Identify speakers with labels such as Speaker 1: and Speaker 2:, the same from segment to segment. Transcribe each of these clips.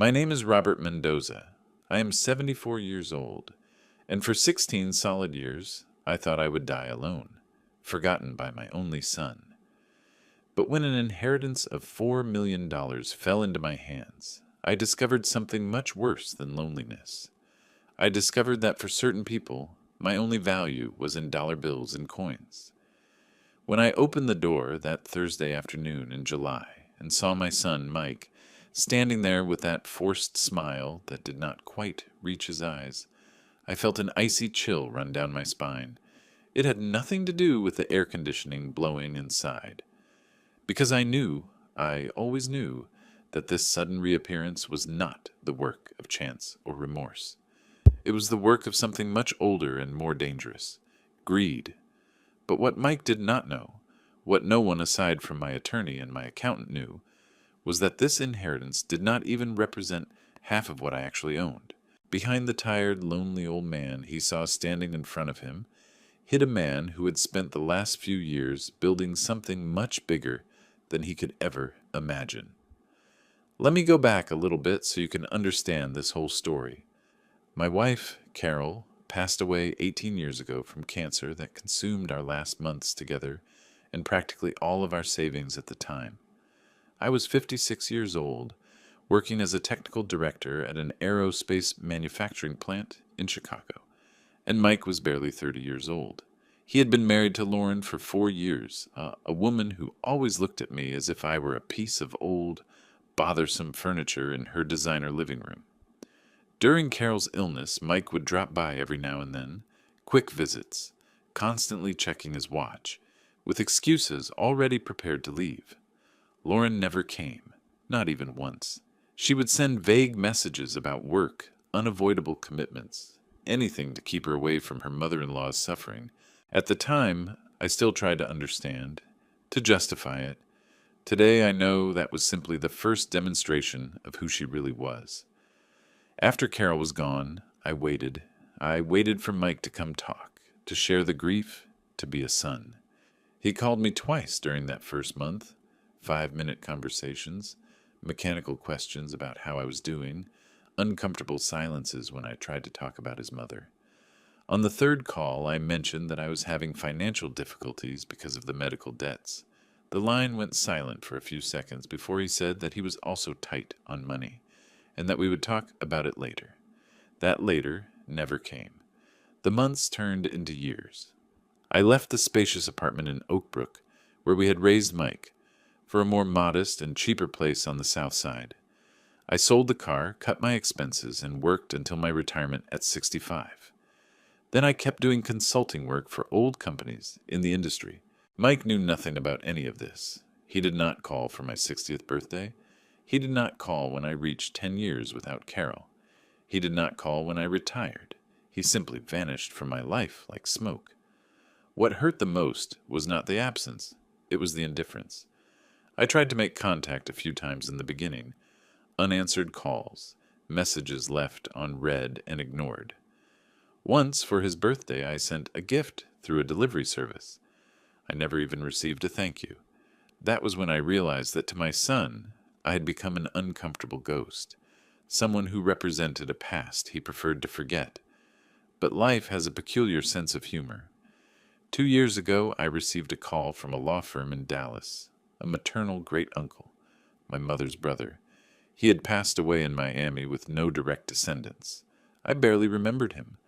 Speaker 1: My name is Robert Mendoza. I am 74 years old, and for 16 solid years, I thought I would die alone, forgotten by my only son. But when an inheritance of $4 million fell into my hands, I discovered something much worse than loneliness. I discovered that for certain people, my only value was in dollar bills and coins. When I opened the door that Thursday afternoon in July and saw my son, Mike, standing there with that forced smile that did not quite reach his eyes, I felt an icy chill run down my spine. It had nothing to do with the air conditioning blowing inside. Because I always knew, that this sudden reappearance was not the work of chance or remorse. It was the work of something much older and more dangerous: greed. But what Mike did not know, what no one aside from my attorney and my accountant knew, was that this inheritance did not even represent half of what I actually owned. Behind the tired, lonely old man he saw standing in front of him hid a man who had spent the last few years building something much bigger than he could ever imagine. Let me go back a little bit so you can understand this whole story. My wife, Carol, passed away 18 years ago from cancer that consumed our last months together and practically all of our savings at the time. I was 56 years old, working as a technical director at an aerospace manufacturing plant in Chicago, and Mike was barely 30 years old. He had been married to Lauren for 4 years, a woman who always looked at me as if I were a piece of old, bothersome furniture in her designer living room. During Carol's illness, Mike would drop by every now and then, quick visits, constantly checking his watch, with excuses already prepared to leave. Lauren never came, not even once. She would send vague messages about work, unavoidable commitments, anything to keep her away from her mother-in-law's suffering. At the time, I still tried to understand, to justify it. Today I know that was simply the first demonstration of who she really was. After Carol was gone, I waited. I waited for Mike to come talk, to share the grief, to be a son. He called me twice during that first month, 5-minute conversations, mechanical questions about how I was doing, uncomfortable silences when I tried to talk about his mother. On the third call, I mentioned that I was having financial difficulties because of the medical debts. The line went silent for a few seconds before he said that he was also tight on money, and that we would talk about it later. That later never came. The months turned into years. I left the spacious apartment in Oakbrook, where we had raised Mike, for a more modest and cheaper place on the south side. I sold the car, cut my expenses, and worked until my retirement at 65. Then I kept doing consulting work for old companies in the industry. Mike knew nothing about any of this. He did not call for my 60th birthday. He did not call when I reached 10 years without Carol. He did not call when I retired. He simply vanished from my life like smoke. What hurt the most was not the absence, it was the indifference. I tried to make contact a few times in the beginning. Unanswered calls, messages left unread and ignored. Once, for his birthday, I sent a gift through a delivery service. I never even received a thank you. That was when I realized that to my son, I had become an uncomfortable ghost, someone who represented a past he preferred to forget. But life has a peculiar sense of humor. 2 years ago, I received a call from a law firm in Dallas, a maternal great-uncle, my mother's brother. He had passed away in Miami with no direct descendants. I barely remembered him.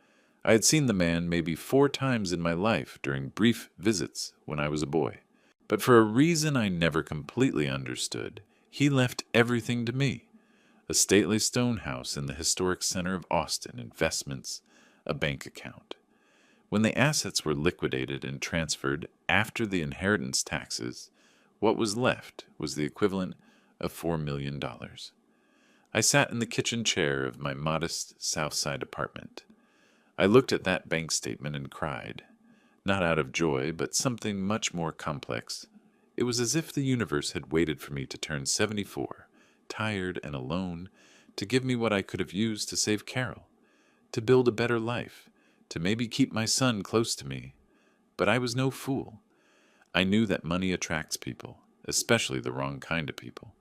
Speaker 1: I had seen the man maybe 4 times in my life during brief visits when I was a boy. But for a reason I never completely understood, he left everything to me. A stately stone house in the historic center of Austin, investments, a bank account. When the assets were liquidated and transferred after the inheritance taxes, what was left was the equivalent of $4 million. I sat in the kitchen chair of my modest South Side apartment. I looked at that bank statement and cried, not out of joy, but something much more complex. It was as if the universe had waited for me to turn 74, tired and alone, to give me what I could have used to save Carol, to build a better life, to maybe keep my son close to me. But I was no fool. I knew that money attracts people, especially the wrong kind of people.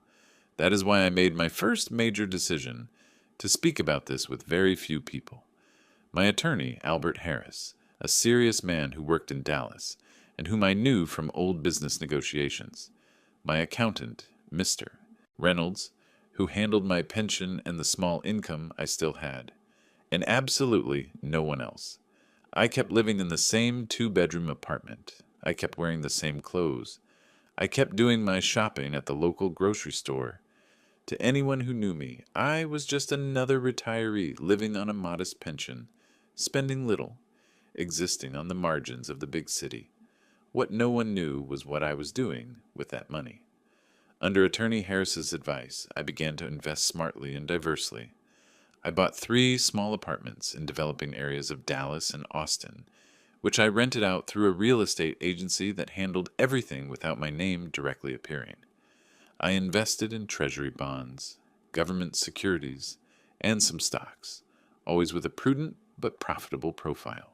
Speaker 1: That is why I made my first major decision to speak about this with very few people. My attorney, Albert Harris, a serious man who worked in Dallas, and whom I knew from old business negotiations. My accountant, Mr. Reynolds, who handled my pension and the small income I still had. And absolutely no one else. I kept living in the same two-bedroom apartment. I kept wearing the same clothes. I kept doing my shopping at the local grocery store. To anyone who knew me, I was just another retiree living on a modest pension, spending little, existing on the margins of the big city. What no one knew was what I was doing with that money. Under Attorney Harris's advice, I began to invest smartly and diversely. I bought 3 small apartments in developing areas of Dallas and Austin, which I rented out through a real estate agency that handled everything without my name directly appearing. I invested in treasury bonds, government securities, and some stocks, always with a prudent but profitable profile.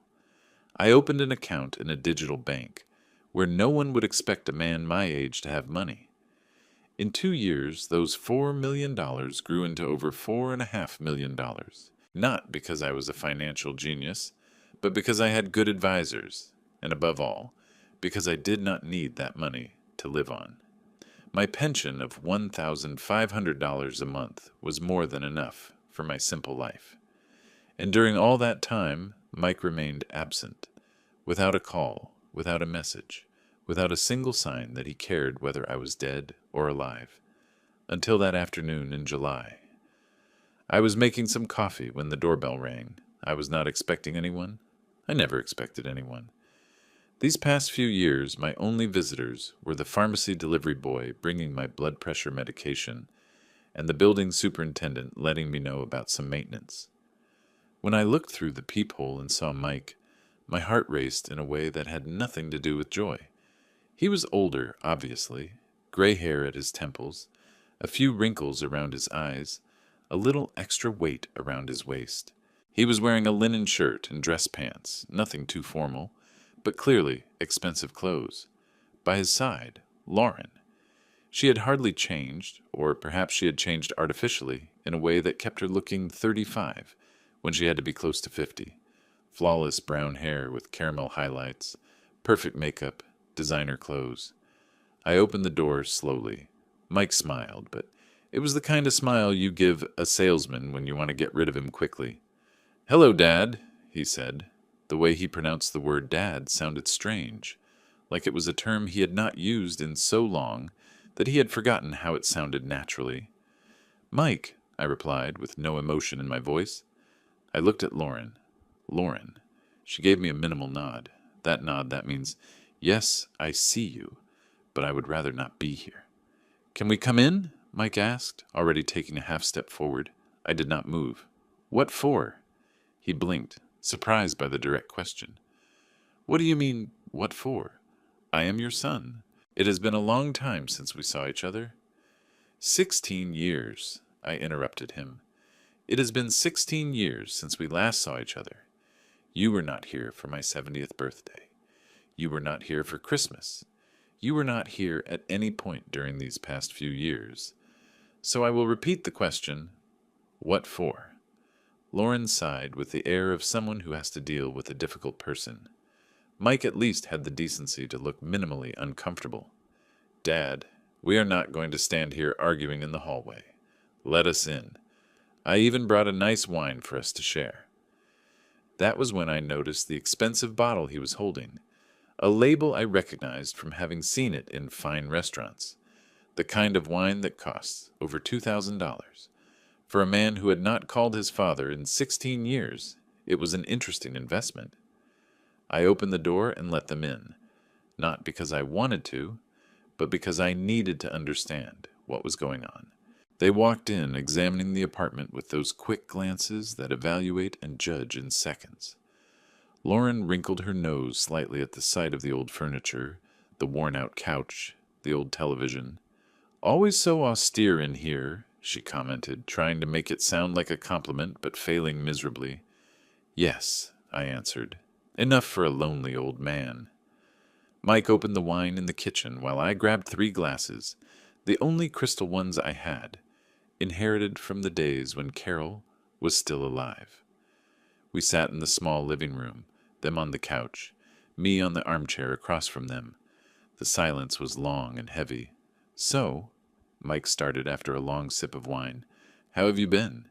Speaker 1: I opened an account in a digital bank, where no one would expect a man my age to have money. In 2 years, those $4 million grew into over $4.5 million, not because I was a financial genius, but because I had good advisors, and above all, because I did not need that money to live on. My pension of $1,500 a month was more than enough for my simple life. And during all that time, Mike remained absent, without a call, without a message, without a single sign that he cared whether I was dead or alive, until that afternoon in July. I was making some coffee when the doorbell rang. I was not expecting anyone. I never expected anyone. These past few years, my only visitors were the pharmacy delivery boy bringing my blood pressure medication and the building superintendent letting me know about some maintenance. When I looked through the peephole and saw Mike, my heart raced in a way that had nothing to do with joy. He was older, obviously, gray hair at his temples, a few wrinkles around his eyes, a little extra weight around his waist. He was wearing a linen shirt and dress pants, nothing too formal, but clearly expensive clothes. By his side, Lauren. She had hardly changed, or perhaps she had changed artificially in a way that kept her looking 35 when she had to be close to 50. Flawless brown hair with caramel highlights, perfect makeup, designer clothes. I opened the door slowly. Mike smiled, but it was the kind of smile you give a salesman when you want to get rid of him quickly. "Hello, Dad," he said. The way he pronounced the word dad sounded strange, like it was a term he had not used in so long that he had forgotten how it sounded naturally. "Mike," I replied, with no emotion in my voice. I looked at Lauren. Lauren. She gave me a minimal nod. That nod, that means, yes, I see you, but I would rather not be here. "Can we come in?" Mike asked, already taking a half step forward. I did not move. "What for?" He blinked, surprised by the direct question. "What do you mean, what for? I am your son. It has been a long time since we saw each other." 16 years, I interrupted him. "It has been 16 years since we last saw each other. You were not here for my 70th birthday. You were not here for Christmas. You were not here at any point during these past few years. So I will repeat the question, what for?" Lauren sighed with the air of someone who has to deal with a difficult person. Mike at least had the decency to look minimally uncomfortable. "Dad, we are not going to stand here arguing in the hallway. Let us in. I even brought a nice wine for us to share." That was when I noticed the expensive bottle he was holding, a label I recognized from having seen it in fine restaurants, the kind of wine that costs over $2,000. For a man who had not called his father in 16 years, it was an interesting investment. I opened the door and let them in, not because I wanted to, but because I needed to understand what was going on. They walked in, examining the apartment with those quick glances that evaluate and judge in seconds. Lauren wrinkled her nose slightly at the sight of the old furniture, the worn-out couch, the old television. "Always so austere in here," she commented, trying to make it sound like a compliment but failing miserably. "Yes," I answered. "Enough for a lonely old man." Mike opened the wine in the kitchen while I grabbed 3 glasses, The only crystal ones I had, inherited from the days when Carol was still alive. We sat in the small living room, them on the couch, me on the armchair across from them. The silence was long and heavy. "So," Mike started after a long sip of wine, "how have you been?"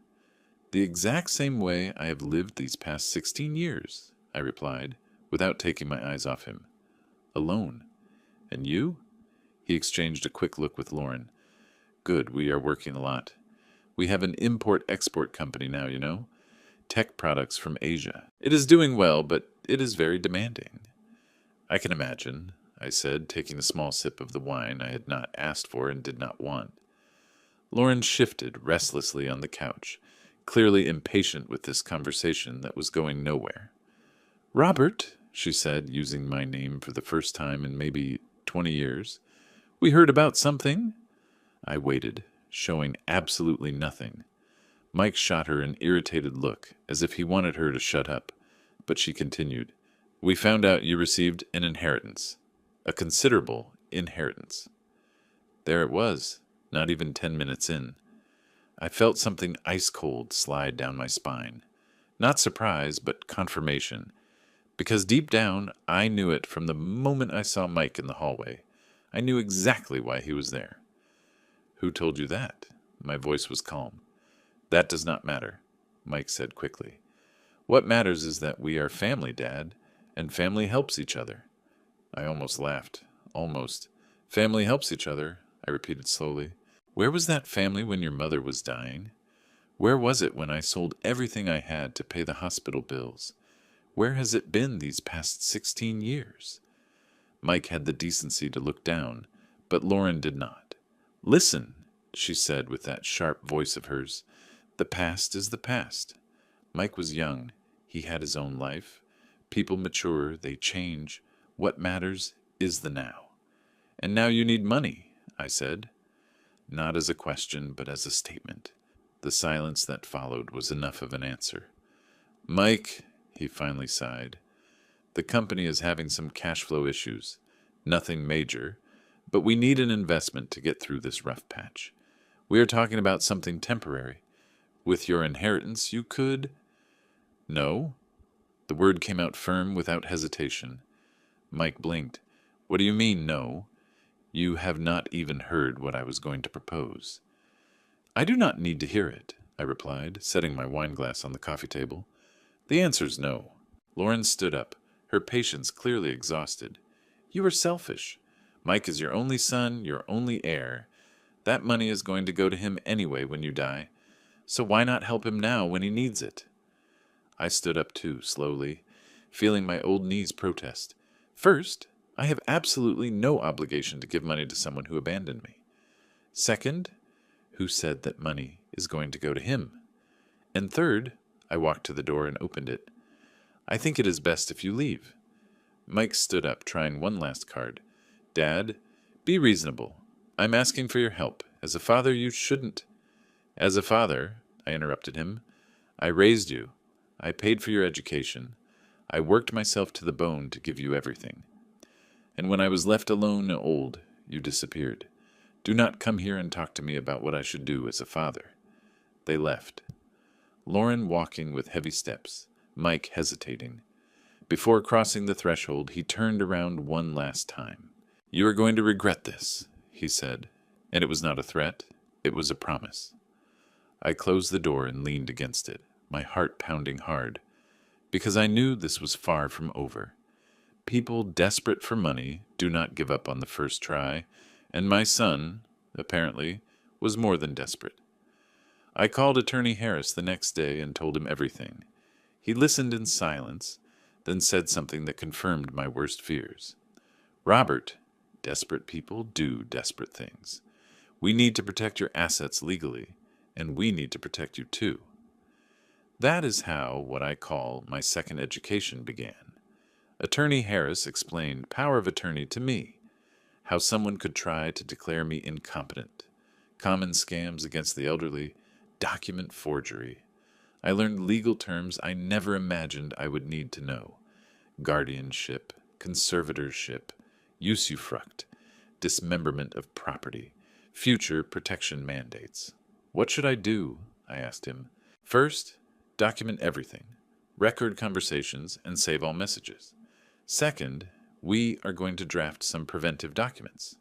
Speaker 1: "The exact same way I have lived these past 16 years, I replied, without taking my eyes off him. "Alone. And you?" He exchanged a quick look with Lauren. "Good, we are working a lot. We have an import-export company now, you know. Tech products from Asia. It is doing well, but it is very demanding." "I can imagine," I said, taking a small sip of the wine I had not asked for and did not want. Lauren shifted restlessly on the couch, clearly impatient with this conversation that was going nowhere. "Robert," she said, using my name for the first time in maybe 20 years, "we heard about something." I waited, showing absolutely nothing. Mike shot her an irritated look, as if he wanted her to shut up, but she continued. "We found out you received an inheritance. A considerable inheritance." There it was, not even 10 minutes in. I felt something ice-cold slide down my spine. Not surprise, but confirmation. Because deep down, I knew it from the moment I saw Mike in the hallway. I knew exactly why he was there. "Who told you that?" My voice was calm. "That does not matter," Mike said quickly. "What matters is that we are family, Dad, and family helps each other." I almost laughed. Almost. "Family helps each other," I repeated slowly. "Where was that family when your mother was dying? Where was it when I sold everything I had to pay the hospital bills? Where has it been these past 16 years? Mike had the decency to look down, but Lauren did not. "Listen," she said with that sharp voice of hers. "The past is the past." Mike was young. He had his own life. People mature, they change. What matters is the now. "And now you need money," I said. Not as a question, but as a statement. The silence that followed was enough of an answer. "Mike," he finally sighed, "the company is having some cash flow issues. Nothing major, but we need an investment to get through this rough patch. We are talking about something temporary. With your inheritance, you could—" "No?" The word came out firm without hesitation. Mike blinked. "What do you mean, no? You have not even heard what I was going to propose." "I do not need to hear it," I replied, setting my wineglass on the coffee table. "The answer's no." Lauren stood up, her patience clearly exhausted. "You are selfish. Mike is your only son, your only heir. That money is going to go to him anyway when you die. So why not help him now when he needs it?" I stood up too, slowly, feeling my old knees protest. "First, I have absolutely no obligation to give money to someone who abandoned me. Second, who said that money is going to go to him? And third," I walked to the door and opened it, "I think it is best if you leave." Mike stood up, trying one last card. "Dad, be reasonable. I'm asking for your help. As a father, you shouldn't—" "As a father," I interrupted him, "I raised you. I paid for your education. I worked myself to the bone to give you everything. And when I was left alone and old, you disappeared. Do not come here and talk to me about what I should do as a father." They left. Lauren walking with heavy steps, Mike hesitating. Before crossing the threshold, he turned around one last time. "You are going to regret this," he said, and it was not a threat, it was a promise. I closed the door and leaned against it, my heart pounding hard, because I knew this was far from over. People desperate for money do not give up on the first try, and my son, apparently, was more than desperate. I called Attorney Harris the next day and told him everything. He listened in silence, then said something that confirmed my worst fears. "Robert, desperate people do desperate things. We need to protect your assets legally, and we need to protect you too." That is how what I call my second education began. Attorney Harris explained power of attorney to me, how someone could try to declare me incompetent, common scams against the elderly, document forgery. I learned legal terms I never imagined I would need to know: guardianship, conservatorship, usufruct, dismemberment of property, future protection mandates. What should I do? I asked him. First, document everything, record conversations, and save all messages. Second, we are going to draft some preventive documents.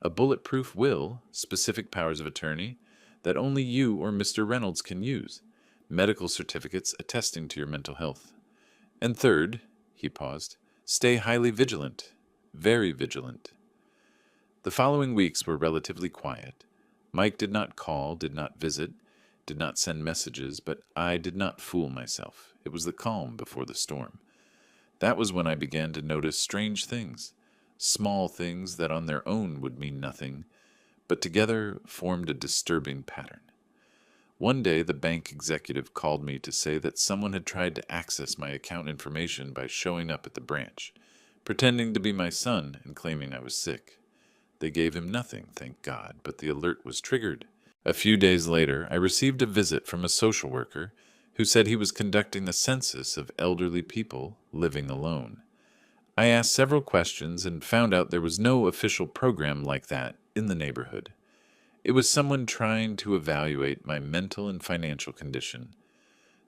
Speaker 1: A bulletproof will, specific powers of attorney that only you or Mr. Reynolds can use, medical certificates attesting to your mental health. And third, he paused, stay highly vigilant, very vigilant. The following weeks were relatively quiet. Mike did not call, did not visit, did not send messages, but I did not fool myself. It was the calm before the storm. That was when I began to notice strange things, small things that on their own would mean nothing, but together formed a disturbing pattern. One day, the bank executive called me to say that someone had tried to access my account information by showing up at the branch, pretending to be my son and claiming I was sick. They gave him nothing, thank God, but the alert was triggered. A few days later, I received a visit from a social worker who said he was conducting a census of elderly people living alone. I asked several questions and found out there was no official program like that in the neighborhood. It was someone trying to evaluate my mental and financial condition.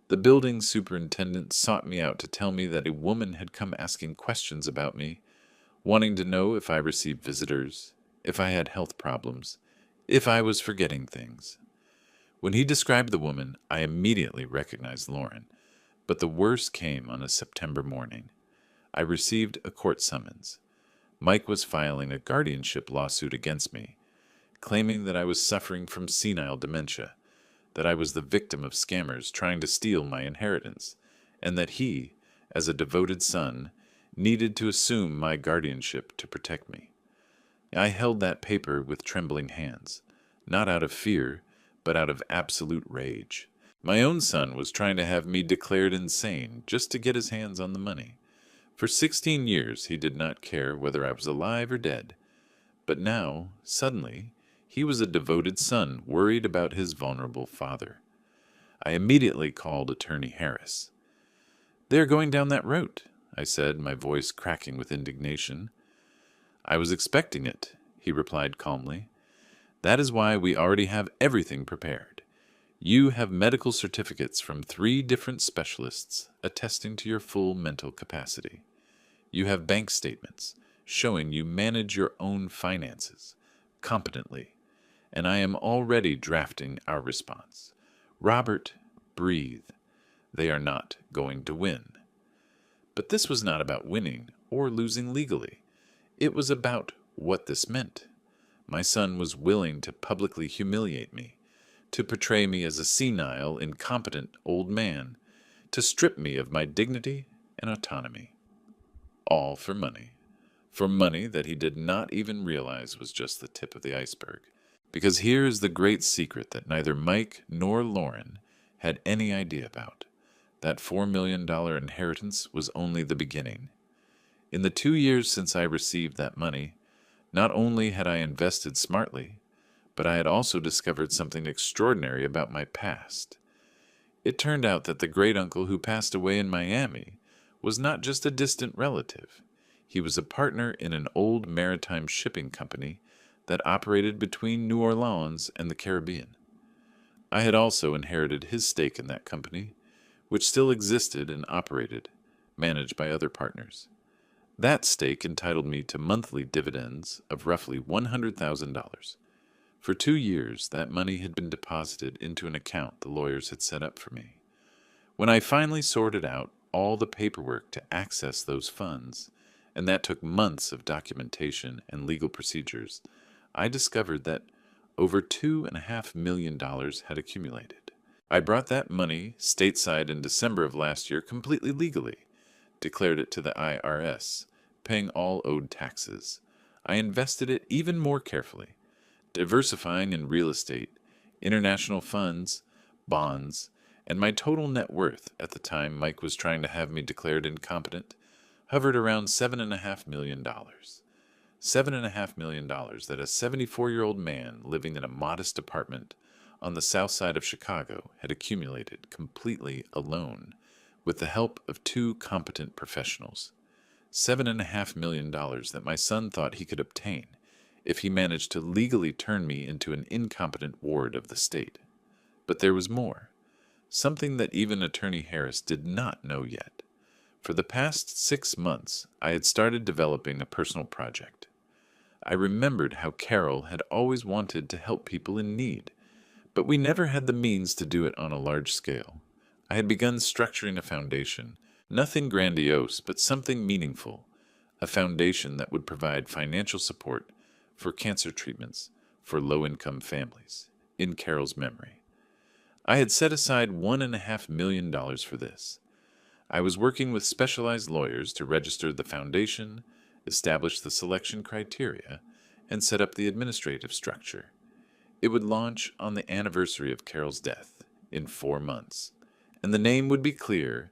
Speaker 1: The building superintendent sought me out to tell me that a woman had come asking questions about me, wanting to know if I received visitors, if I had health problems, if I was forgetting things. When he described the woman, I immediately recognized Lauren, but the worst came on a September morning. I received a court summons. Mike was filing a guardianship lawsuit against me, claiming that I was suffering from senile dementia, that I was the victim of scammers trying to steal my inheritance, and that he, as a devoted son, needed to assume my guardianship to protect me. I held that paper with trembling hands, not out of fear, but out of absolute rage. My own son was trying to have me declared insane just to get his hands on the money. For 16 years he did not care whether I was alive or dead. But now, suddenly, he was a devoted son worried about his vulnerable father. I immediately called Attorney Harris. "They are going down that route," I said, my voice cracking with indignation. "I was expecting it," he replied calmly. "That is why we already have everything prepared. You have medical certificates from 3 different specialists attesting to your full mental capacity. You have bank statements showing you manage your own finances competently, and I am already drafting our response. Robert, breathe. They are not going to win." But this was not about winning or losing legally. It was about what this meant. My son was willing to publicly humiliate me, to portray me as a senile, incompetent old man, to strip me of my dignity and autonomy. All for money. For money that he did not even realize was just the tip of the iceberg. Because here is the great secret that neither Mike nor Lauren had any idea about. That $4 million inheritance was only the beginning. In the 2 years since I received that money, not only had I invested smartly, but I had also discovered something extraordinary about my past. It turned out that the great-uncle who passed away in Miami was not just a distant relative. He was a partner in an old maritime shipping company that operated between New Orleans and the Caribbean. I had also inherited his stake in that company, which still existed and operated, managed by other partners. That stake entitled me to monthly dividends of roughly $100,000. For 2 years, that money had been deposited into an account the lawyers had set up for me. When I finally sorted out all the paperwork to access those funds, and that took months of documentation and legal procedures, I discovered that over $2.5 million had accumulated. I brought that money stateside in December of last year completely legally, declared it to the IRS, paying all owed taxes. I invested it even more carefully, diversifying in real estate, international funds, bonds, and my total net worth at the time Mike was trying to have me declared incompetent hovered around $7.5 million. $7.5 million that a 74-year-old man living in a modest apartment on the south side of Chicago had accumulated completely alone with the help of 2 competent professionals. $7.5 million that my son thought he could obtain if he managed to legally turn me into an incompetent ward of the state. But there was more, something that even Attorney Harris did not know yet. For the past 6 months, I had started developing a personal project. I remembered how Carol had always wanted to help people in need, but we never had the means to do it on a large scale. I had begun structuring a foundation, nothing grandiose, but something meaningful, a foundation that would provide financial support for cancer treatments for low-income families, in Carol's memory. I had set aside $1.5 million for this. I was working with specialized lawyers to register the foundation, establish the selection criteria, and set up the administrative structure. It would launch on the anniversary of Carol's death, in 4 months, and the name would be clear,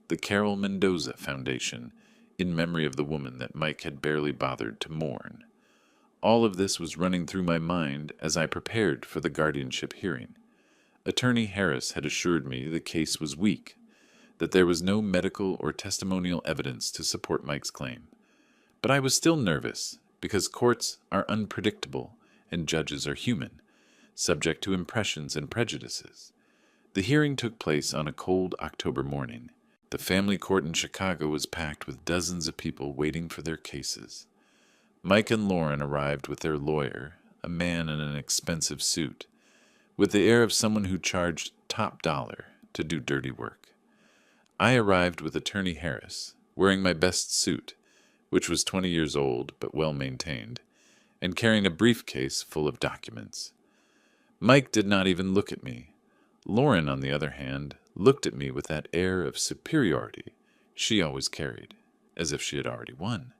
Speaker 1: the Carol Mendoza Foundation, in memory of the woman that Mike had barely bothered to mourn. All of this was running through my mind as I prepared for the guardianship hearing. Attorney Harris had assured me the case was weak, that there was no medical or testimonial evidence to support Mike's claim. But I was still nervous, because courts are unpredictable and judges are human, subject to impressions and prejudices. The hearing took place on a cold October morning. The family court in Chicago was packed with dozens of people waiting for their cases. Mike and Lauren arrived with their lawyer, a man in an expensive suit, with the air of someone who charged top dollar to do dirty work. I arrived with Attorney Harris, wearing my best suit, which was 20 years old but well maintained, and carrying a briefcase full of documents. Mike did not even look at me. Lauren, on the other hand, looked at me with that air of superiority she always carried, as if she had already won.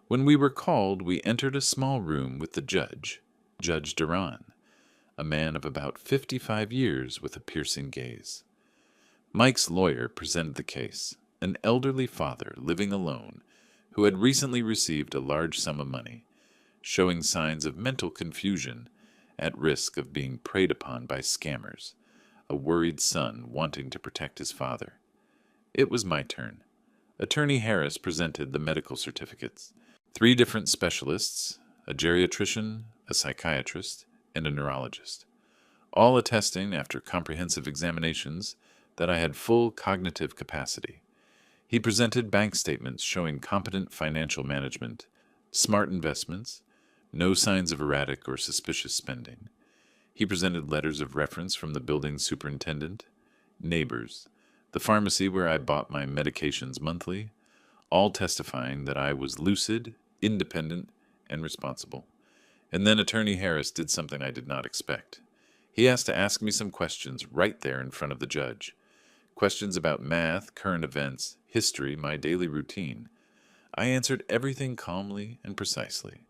Speaker 1: When we were called, we entered a small room with the judge, Judge Duran, a man of about 55 years with a piercing gaze. Mike's lawyer presented the case, an elderly father living alone who had recently received a large sum of money, showing signs of mental confusion, at risk of being preyed upon by scammers, a worried son wanting to protect his father. It was my turn. Attorney Harris presented the medical certificates. 3 different specialists, a geriatrician, a psychiatrist, and a neurologist, all attesting after comprehensive examinations that I had full cognitive capacity. He presented bank statements showing competent financial management, smart investments, no signs of erratic or suspicious spending. He presented letters of reference from the building superintendent, neighbors, the pharmacy where I bought my medications monthly, all testifying that I was lucid, independent, and responsible. And then Attorney Harris did something I did not expect. He asked to ask me some questions right there in front of the judge. Questions about math, current events, history, my daily routine. I answered everything calmly and precisely.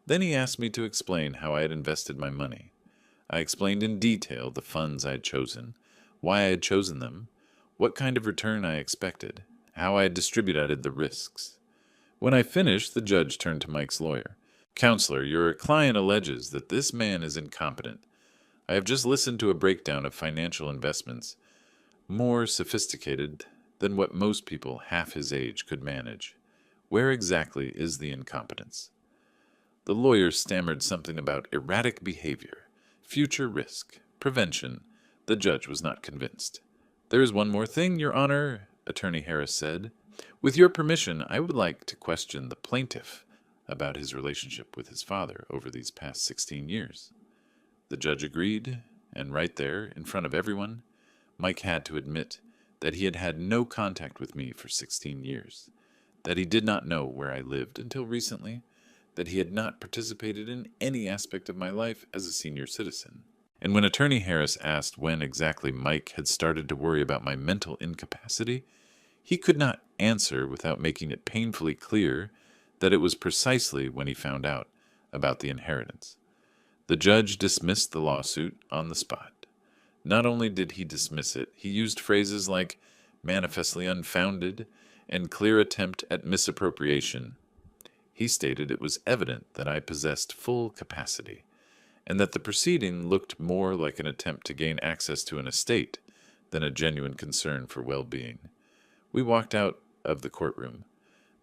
Speaker 1: Then he asked me to explain how I had invested my money. I explained in detail the funds I had chosen, why I had chosen them, what kind of return I expected, how I had distributed the risks. When I finished, the judge turned to Mike's lawyer. "Counselor, your client alleges that this man is incompetent. I have just listened to a breakdown of financial investments, more sophisticated than what most people half his age could manage. Where exactly is the incompetence?" The lawyer stammered something about erratic behavior, future risk, prevention. The judge was not convinced. "There is one more thing, Your Honor," Attorney Harris said. "With your permission, I would like to question the plaintiff about his relationship with his father over these past 16 years. The judge agreed, and right there, in front of everyone, Mike had to admit that he had had no contact with me for 16 years, that he did not know where I lived until recently, that he had not participated in any aspect of my life as a senior citizen. And when Attorney Harris asked when exactly Mike had started to worry about my mental incapacity, he could not answer without making it painfully clear that it was precisely when he found out about the inheritance. The judge dismissed the lawsuit on the spot. Not only did he dismiss it, he used phrases like manifestly unfounded and clear attempt at misappropriation. He stated it was evident that I possessed full capacity, and that the proceeding looked more like an attempt to gain access to an estate than a genuine concern for well-being. We walked out of the courtroom.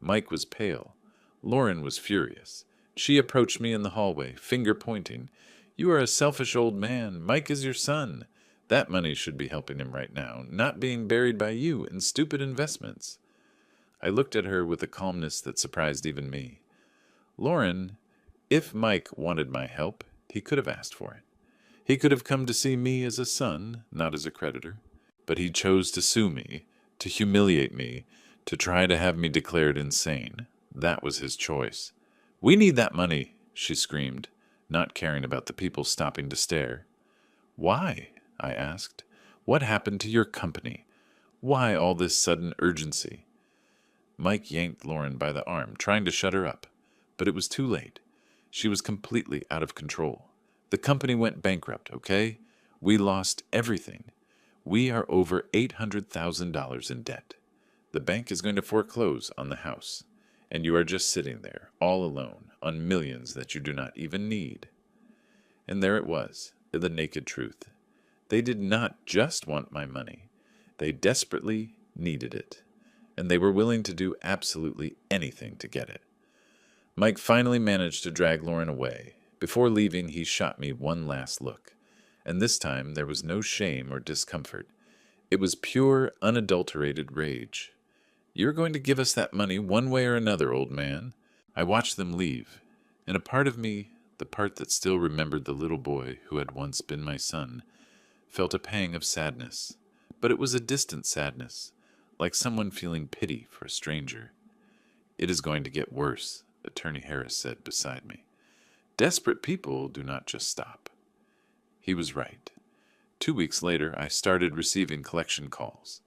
Speaker 1: Mike was pale. Lauren was furious. She approached me in the hallway, finger pointing. "You are a selfish old man. Mike is your son. That money should be helping him right now, not being buried by you in stupid investments." I looked at her with a calmness that surprised even me. "Lauren, if Mike wanted my help, he could have asked for it. He could have come to see me as a son, not as a creditor. But he chose to sue me, to humiliate me, to try to have me declared insane. That was his choice. We need that money," she screamed, not caring about the people stopping to stare. "Why?" I asked. "What happened to your company? Why all this sudden urgency?" Mike yanked Lauren by the arm, trying to shut her up. But it was too late. She was completely out of control. "The company went bankrupt, okay? We lost everything. We are over $800,000 in debt. The bank is going to foreclose on the house. And you are just sitting there, all alone, on millions that you do not even need." And there it was, the naked truth. They did not just want my money. They desperately needed it. And they were willing to do absolutely anything to get it. Mike finally managed to drag Lauren away. Before leaving, he shot me one last look. And this time, there was no shame or discomfort. It was pure, unadulterated rage. "You're going to give us that money one way or another, old man." I watched them leave, and a part of me, the part that still remembered the little boy who had once been my son, felt a pang of sadness. But it was a distant sadness, like someone feeling pity for a stranger. "It is going to get worse," Attorney Harris said beside me. "Desperate people do not just stop." He was right. 2 weeks later, I started receiving collection calls.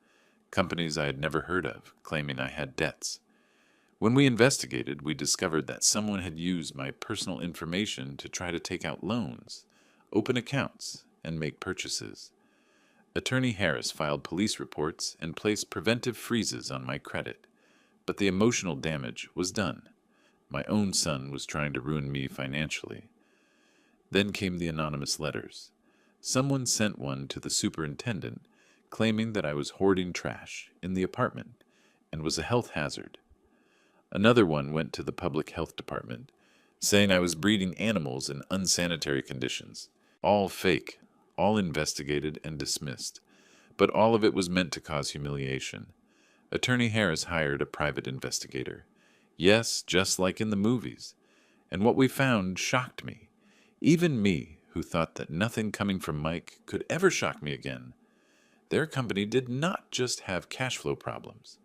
Speaker 1: Companies I had never heard of, claiming I had debts. When we investigated, we discovered that someone had used my personal information to try to take out loans, open accounts, and make purchases. Attorney Harris filed police reports and placed preventive freezes on my credit. But the emotional damage was done. My own son was trying to ruin me financially. Then came the anonymous letters. Someone sent one to the superintendent, claiming that I was hoarding trash in the apartment and was a health hazard. Another one went to the public health department, saying I was breeding animals in unsanitary conditions. All fake, all investigated and dismissed. But all of it was meant to cause humiliation. Attorney Harris hired a private investigator. Yes, just like in the movies. And what we found shocked me. Even me, who thought that nothing coming from Mike could ever shock me again. Their company did not just have cash flow problems.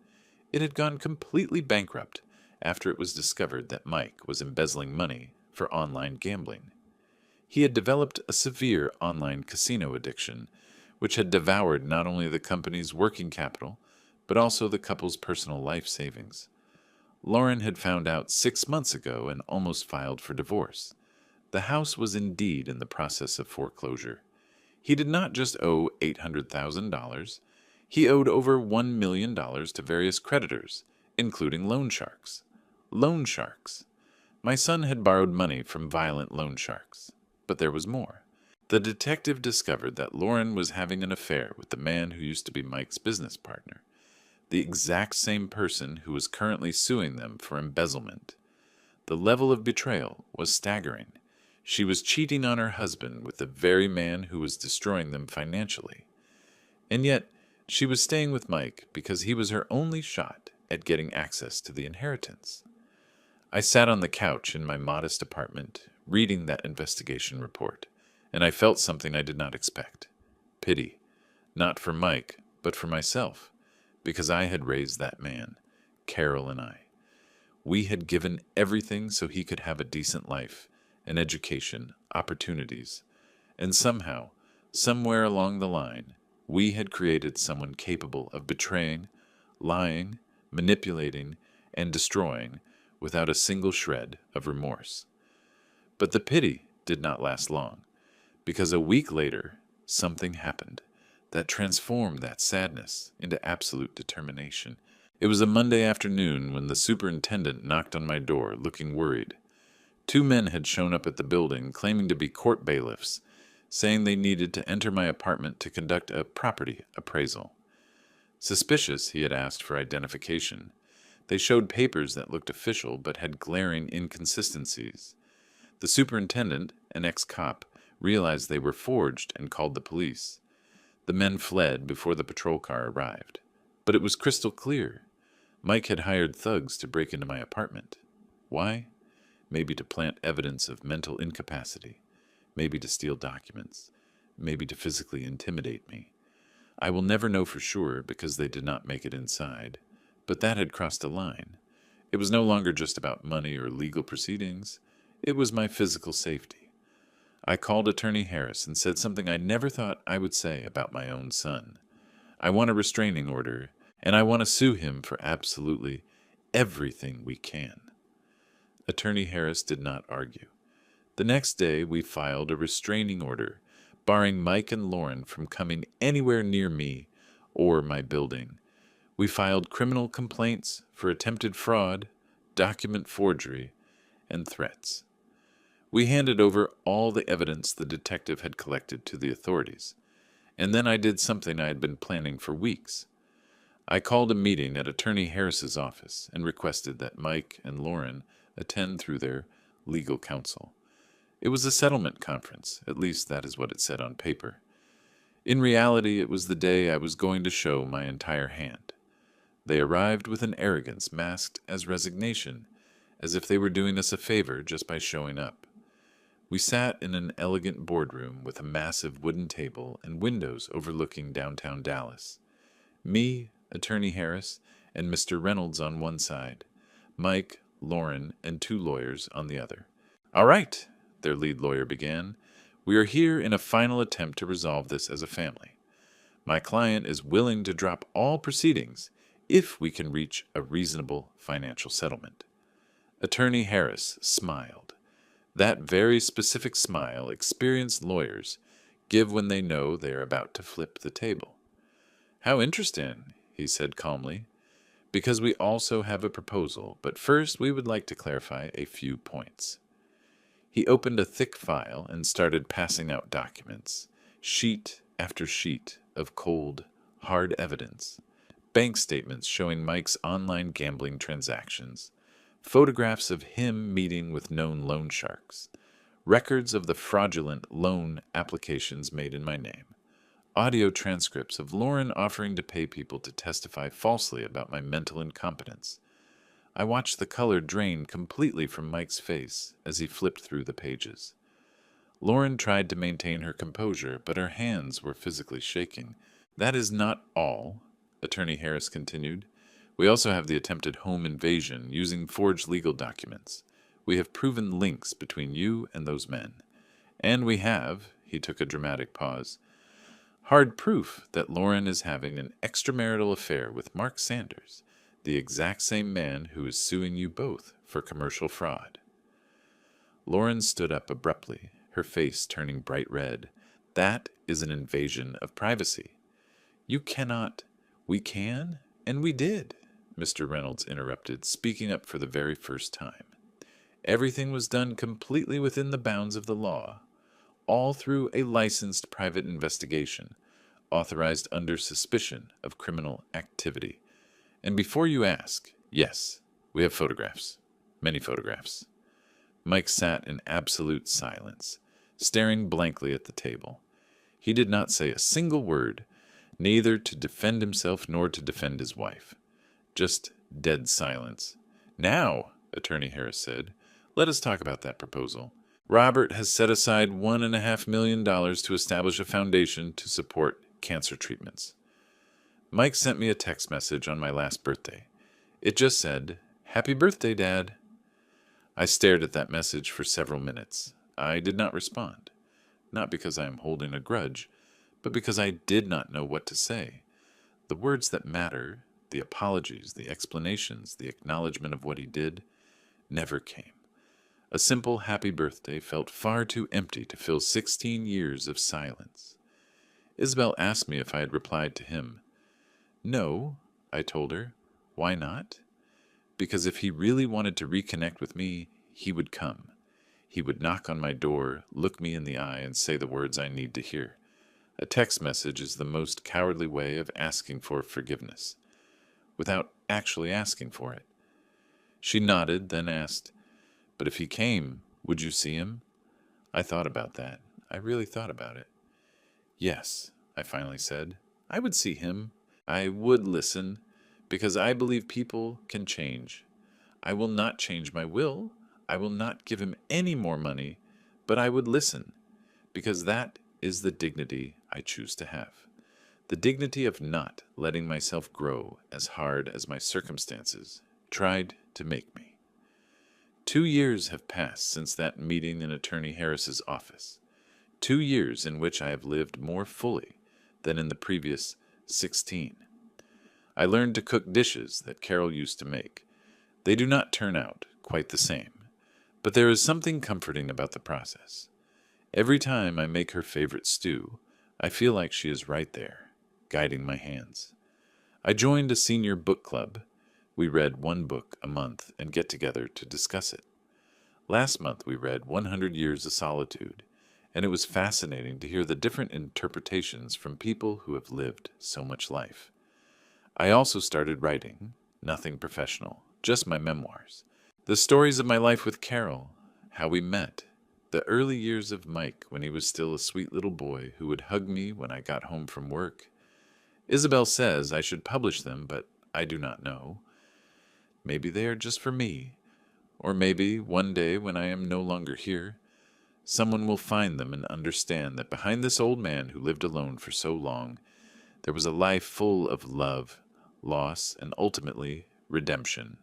Speaker 1: It had gone completely bankrupt after it was discovered that Mike was embezzling money for online gambling. He had developed a severe online casino addiction, which had devoured not only the company's working capital, but also the couple's personal life savings. Lauren had found out 6 months ago and almost filed for divorce. The house was indeed in the process of foreclosure. He did not just owe $800,000. He owed over $1 million to various creditors, including loan sharks. Loan sharks. My son had borrowed money from violent loan sharks. But there was more. The detective discovered that Lauren was having an affair with the man who used to be Mike's business partner, the exact same person who was currently suing them for embezzlement. The level of betrayal was staggering. She was cheating on her husband with the very man who was destroying them financially. And yet, she was staying with Mike because he was her only shot at getting access to the inheritance. I sat on the couch in my modest apartment, reading that investigation report, and I felt something I did not expect. Pity. Not for Mike, but for myself, because I had raised that man, Carol and I. We had given everything so he could have a decent life, an education, opportunities, and somehow, somewhere along the line, we had created someone capable of betraying, lying, manipulating, and destroying without a single shred of remorse. But the pity did not last long, because a week later, something happened that transformed that sadness into absolute determination. It was a Monday afternoon when the superintendent knocked on my door, looking worried. 2 men had shown up at the building, claiming to be court bailiffs, saying they needed to enter my apartment to conduct a property appraisal. Suspicious, he had asked for identification, They showed papers that looked official but had glaring inconsistencies. The superintendent, an ex-cop, realized they were forged and called the police. The men fled before the patrol car arrived. But it was crystal clear. Mike had hired thugs to break into my apartment. Why? Maybe to plant evidence of mental incapacity. Maybe to steal documents. Maybe to physically intimidate me. I will never know for sure because they did not make it inside. But that had crossed a line. It was no longer just about money or legal proceedings. It was my physical safety. I called Attorney Harris and said something I never thought I would say about my own son. I want a restraining order, and I want to sue him for absolutely everything we can. Attorney Harris did not argue. The next day, we filed a restraining order, barring Mike and Lauren from coming anywhere near me or my building. We filed criminal complaints for attempted fraud, document forgery, and threats. We handed over all the evidence the detective had collected to the authorities, and then I did something I had been planning for weeks. I called a meeting at Attorney Harris's office and requested that Mike and Lauren attend through their legal counsel. It was a settlement conference, at least that is what it said on paper. In reality, it was the day I was going to show my entire hand. They arrived with an arrogance masked as resignation, as if they were doing us a favor just by showing up. We sat in an elegant boardroom with a massive wooden table and windows overlooking downtown Dallas. Me, Attorney Harris, and Mr. Reynolds on one side, Mike, Lauren, and 2 lawyers on the other. "All right," their lead lawyer began. "We are here in a final attempt to resolve this as a family. My client is willing to drop all proceedings if we can reach a reasonable financial settlement." Attorney Harris smiled. That very specific smile experienced lawyers give when they know they are about to flip the table. "How interesting," he said calmly. "Because we also have a proposal, but first we would like to clarify a few points." He opened a thick file and started passing out documents, sheet after sheet of cold, hard evidence. Bank statements showing Mike's online gambling transactions, photographs of him meeting with known loan sharks, records of the fraudulent loan applications made in my name, audio transcripts of Lauren offering to pay people to testify falsely about my mental incompetence. I watched the color drain completely from Mike's face as he flipped through the pages. Lauren tried to maintain her composure, but her hands were physically shaking. "That is not all," Attorney Harris continued. "We also have the attempted home invasion using forged legal documents. We have proven links between you and those men. And we have," he took a dramatic pause, "hard proof that Lauren is having an extramarital affair with Mark Sanders, the exact same man who is suing you both for commercial fraud." Lauren stood up abruptly, her face turning bright red. "That is an invasion of privacy. You cannot—" "We can, and we did," Mr. Reynolds interrupted, speaking up for the very first time. "Everything was done completely within the bounds of the law, all through a licensed private investigation, authorized under suspicion of criminal activity. And before you ask, yes, we have photographs, many photographs." Mike sat in absolute silence, staring blankly at the table. He did not say a single word, neither to defend himself nor to defend his wife. Just dead silence. "Now," Attorney Harris said, "let us talk about that proposal. Robert has set aside $1.5 million to establish a foundation to support cancer treatments. Mike sent me a text message on my last birthday. It just said, 'Happy birthday, Dad.' I stared at that message for several minutes. I did not respond, not because I am holding a grudge, but because I did not know what to say. The words that matter, the apologies, the explanations, the acknowledgement of what he did, never came. A simple happy birthday felt far too empty to fill 16 years of silence. Isabel asked me if I had replied to him. "No," I told her. "Why not?" "Because if he really wanted to reconnect with me, he would come. He would knock on my door, look me in the eye, and say the words I need to hear. A text message is the most cowardly way of asking for forgiveness, without actually asking for it. She nodded, then asked, "But if he came, would you see him?" I thought about that. I really thought about it. "Yes," I finally said. "I would see him. I would listen, because I believe people can change. I will not change my will. I will not give him any more money, but I would listen, because that is the dignity I choose to have. The dignity of not letting myself grow as hard as my circumstances tried to make me." 2 years have passed since that meeting in Attorney Harris's office. 2 years in which I have lived more fully than in the previous 16. I learned to cook dishes that Carol used to make. They do not turn out quite the same, but there is something comforting about the process. Every time I make her favorite stew, I feel like she is right there, guiding my hands. I joined a senior book club. We read one book a month and get together to discuss it. Last month we read 100 Years of Solitude, and it was fascinating to hear the different interpretations from people who have lived so much life. I also started writing, nothing professional, just my memoirs. The stories of my life with Carol, how we met, the early years of Mike when he was still a sweet little boy who would hug me when I got home from work. Isabel says I should publish them, but I do not know. Maybe they are just for me, or maybe one day when I am no longer here, someone will find them and understand that behind this old man who lived alone for so long, there was a life full of love, loss, and ultimately redemption.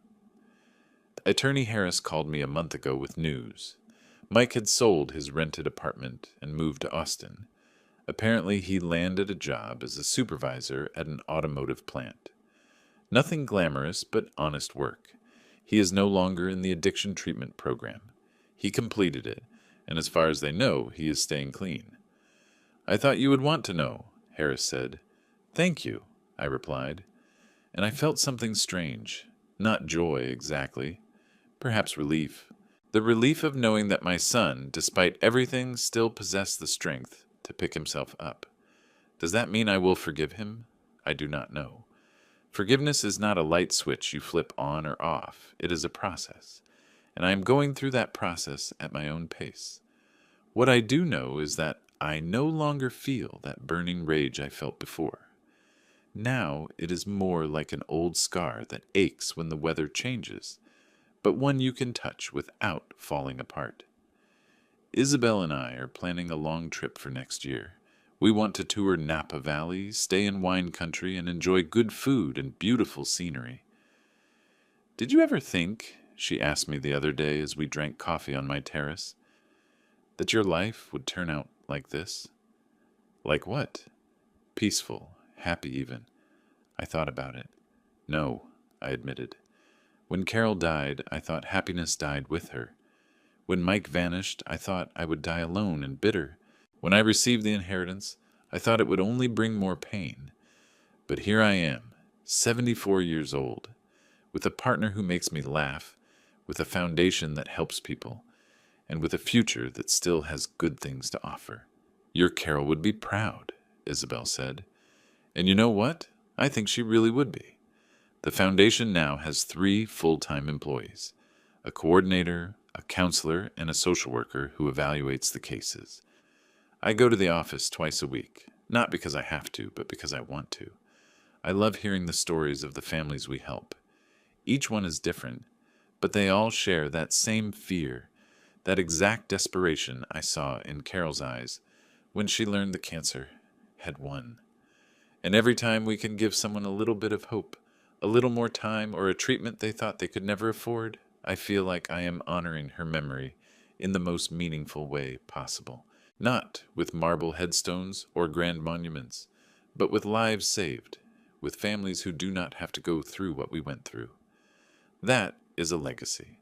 Speaker 1: Attorney Harris called me a month ago with news. Mike had sold his rented apartment and moved to Austin. Apparently, he landed a job as a supervisor at an automotive plant. Nothing glamorous, but honest work. He is no longer in the addiction treatment program. He completed it, and as far as they know, he is staying clean. "I thought you would want to know," Harris said. "Thank you," I replied, and I felt something strange. Not joy, exactly. Perhaps relief. The relief of knowing that my son, despite everything, still possessed the strength to pick himself up. Does that mean I will forgive him? I do not know. Forgiveness is not a light switch you flip on or off. It is a process, and I am going through that process at my own pace. What I do know is that I no longer feel that burning rage I felt before. Now it is more like an old scar that aches when the weather changes, but one you can touch without falling apart. Isabel and I are planning a long trip for next year. We want to tour Napa Valley, stay in wine country, and enjoy good food and beautiful scenery. "Did you ever think," she asked me the other day as we drank coffee on my terrace, "that your life would turn out like this?" "Like what?" "Peaceful, happy even." I thought about it. "No," I admitted. When Carol died, I thought happiness died with her. When Mike vanished, I thought I would die alone and bitter. When I received the inheritance, I thought it would only bring more pain. But here I am, 74 years old, with a partner who makes me laugh, with a foundation that helps people, and with a future that still has good things to offer. "Your Carol would be proud," Isabel said. And you know what? I think she really would be. The foundation now has 3 full-time employees, a coordinator, a counselor, and a social worker who evaluates the cases. I go to the office twice a week, not because I have to, but because I want to. I love hearing the stories of the families we help. Each one is different, but they all share that same fear, that exact desperation I saw in Carol's eyes when she learned the cancer had won. And every time we can give someone a little bit of hope, a little more time, or a treatment they thought they could never afford, I feel like I am honoring her memory in the most meaningful way possible. Not with marble headstones or grand monuments, but with lives saved, with families who do not have to go through what we went through. That is a legacy.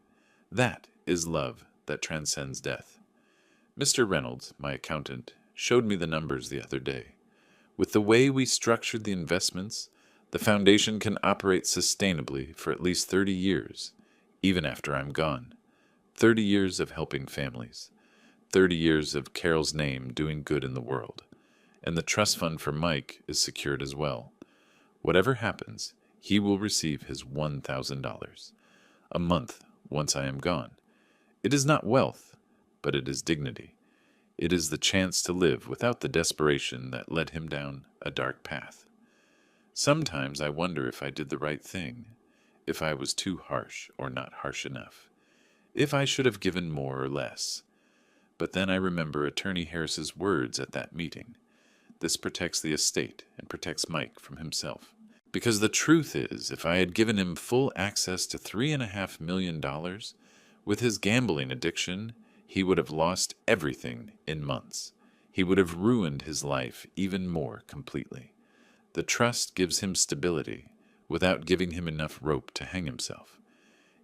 Speaker 1: That is love that transcends death. Mr. Reynolds, my accountant, showed me the numbers the other day. With the way we structured the investments, the foundation can operate sustainably for at least 30 years, even after I'm gone. 30 years of helping families. 30 years of Carol's name doing good in the world. And the trust fund for Mike is secured as well. Whatever happens, he will receive his $1,000. a month once I am gone. It is not wealth, but it is dignity. It is the chance to live without the desperation that led him down a dark path. Sometimes I wonder if I did the right thing, if I was too harsh or not harsh enough, if I should have given more or less. But then I remember Attorney Harris's words at that meeting. This protects the estate and protects Mike from himself. Because the truth is, if I had given him full access to $3.5 million, with his gambling addiction, he would have lost everything in months. He would have ruined his life even more completely. The trust gives him stability without giving him enough rope to hang himself.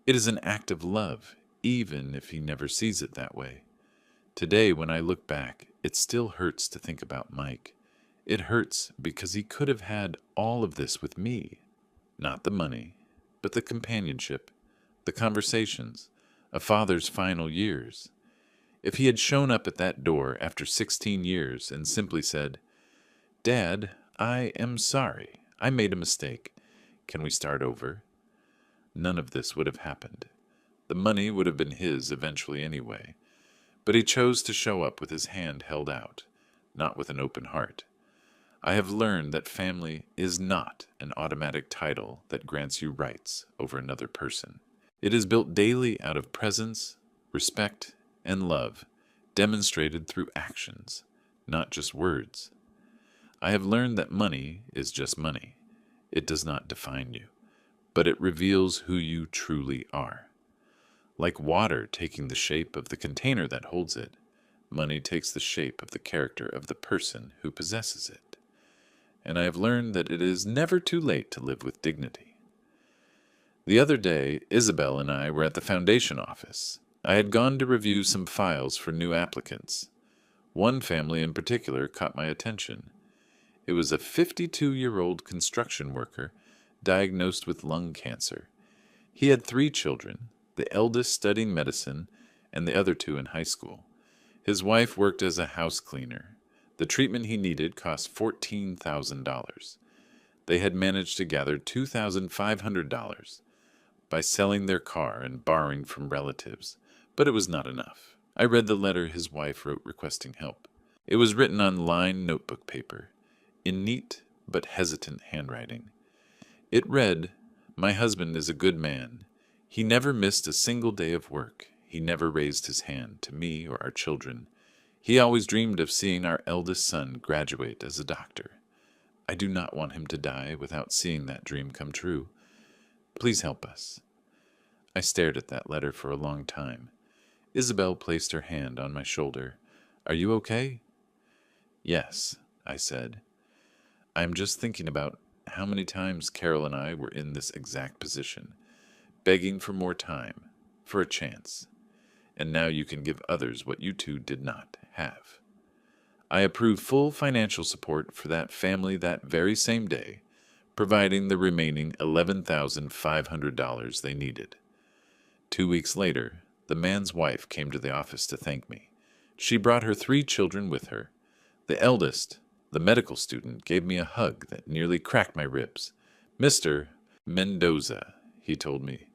Speaker 1: It is an act of love, even if he never sees it that way. Today, when I look back, it still hurts to think about Mike. It hurts because he could have had all of this with me. Not the money, but the companionship, the conversations, a father's final years. If he had shown up at that door after 16 years and simply said, "Dad, I am sorry. I made a mistake. Can we start over?" None of this would have happened. The money would have been his eventually anyway. But he chose to show up with his hand held out, not with an open heart. I have learned that family is not an automatic title that grants you rights over another person. It is built daily out of presence, respect, and love, demonstrated through actions, not just words. I have learned that money is just money. It does not define you, but it reveals who you truly are. Like water taking the shape of the container that holds it, money takes the shape of the character of the person who possesses it. And I have learned that it is never too late to live with dignity. The other day, Isabel and I were at the foundation office. I had gone to review some files for new applicants. One family in particular caught my attention. It was a 52-year-old construction worker diagnosed with lung cancer. He had 3 children, the eldest studying medicine and the other 2 in high school. His wife worked as a house cleaner. The treatment he needed cost $14,000. They had managed to gather $2,500 by selling their car and borrowing from relatives, but it was not enough. I read the letter his wife wrote requesting help. It was written on lined notebook paper, in neat but hesitant handwriting. It read, "My husband is a good man. He never missed a single day of work. He never raised his hand to me or our children. He always dreamed of seeing our eldest son graduate as a doctor. I do not want him to die without seeing that dream come true. Please help us." I stared at that letter for a long time. Isabel placed her hand on my shoulder. "Are you okay?" "Yes," I said. "I am just thinking about how many times Carol and I were in this exact position, begging for more time, for a chance. And now you can give others what you two did not have. I approve full financial support for that family that very same day, providing the remaining $11,500 they needed." 2 weeks later, the man's wife came to the office to thank me. She brought her 3 children with her. The eldest, the medical student, gave me a hug that nearly cracked my ribs. "Mr. Mendoza," he told me,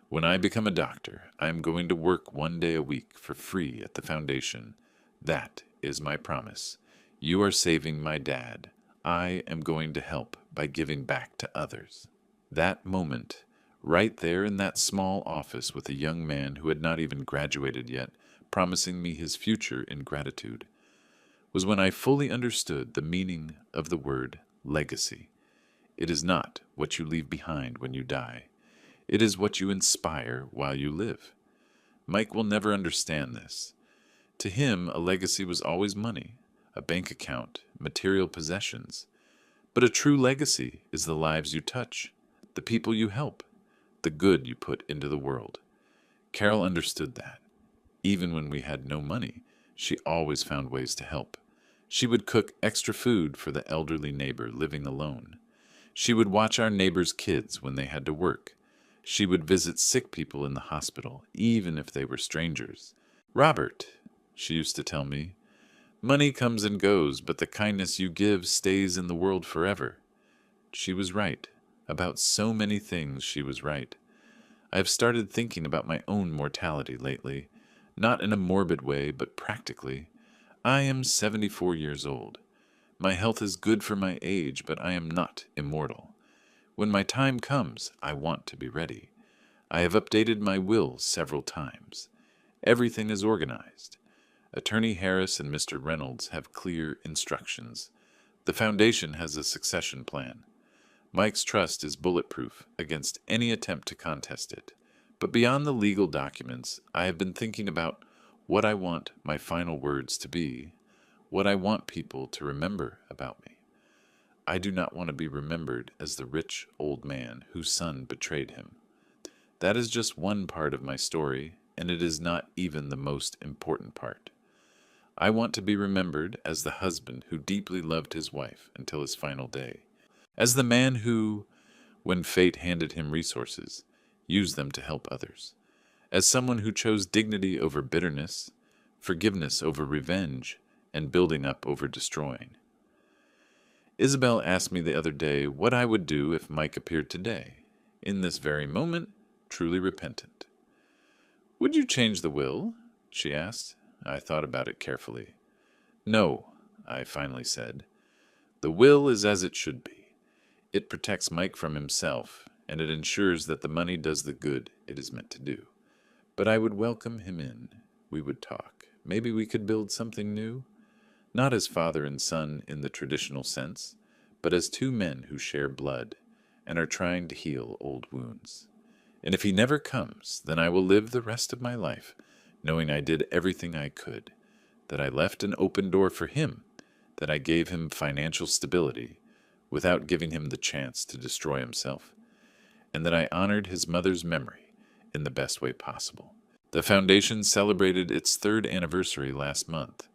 Speaker 1: "when I become a doctor, I am going to work 1 day a week for free at the foundation. That is my promise. You are saving my dad. I am going to help by giving back to others." That moment, right there in that small office with a young man who had not even graduated yet, promising me his future in gratitude, was when I fully understood the meaning of the word legacy. It is not what you leave behind when you die. It is what you inspire while you live. Mike will never understand this. To him, a legacy was always money, a bank account, material possessions. But a true legacy is the lives you touch, the people you help, the good you put into the world. Carol understood that. Even when we had no money, she always found ways to help. She would cook extra food for the elderly neighbor living alone. She would watch our neighbors' kids when they had to work. She would visit sick people in the hospital, even if they were strangers. "Robert," she used to tell me, "money comes and goes, but the kindness you give stays in the world forever." She was right. About so many things she was right. I have started thinking about my own mortality lately, not in a morbid way, but practically. I am 74 years old. My health is good for my age, but I am not immortal. When my time comes, I want to be ready. I have updated my will several times. Everything is organized. Attorney Harris and Mr. Reynolds have clear instructions. The Foundation has a succession plan. Mike's trust is bulletproof against any attempt to contest it. But beyond the legal documents, I have been thinking about what I want my final words to be, what I want people to remember about me. I do not want to be remembered as the rich old man whose son betrayed him. That is just one part of my story, and it is not even the most important part. I want to be remembered as the husband who deeply loved his wife until his final day, as the man who, when fate handed him resources, used them to help others, as someone who chose dignity over bitterness, forgiveness over revenge, and building up over destroying. Isabel asked me the other day what I would do if Mike appeared today, in this very moment, truly repentant. "Would you change the will?" she asked. I thought about it carefully. "No," I finally said. "The will is as it should be. It protects Mike from himself, and it ensures that the money does the good it is meant to do. But I would welcome him in. We would talk. Maybe we could build something new? Not as father and son in the traditional sense, but as two men who share blood and are trying to heal old wounds. And if he never comes, then I will live the rest of my life knowing I did everything I could, that I left an open door for him, that I gave him financial stability without giving him the chance to destroy himself, and that I honored his mother's memory in the best way possible." The foundation celebrated its 3rd anniversary last month.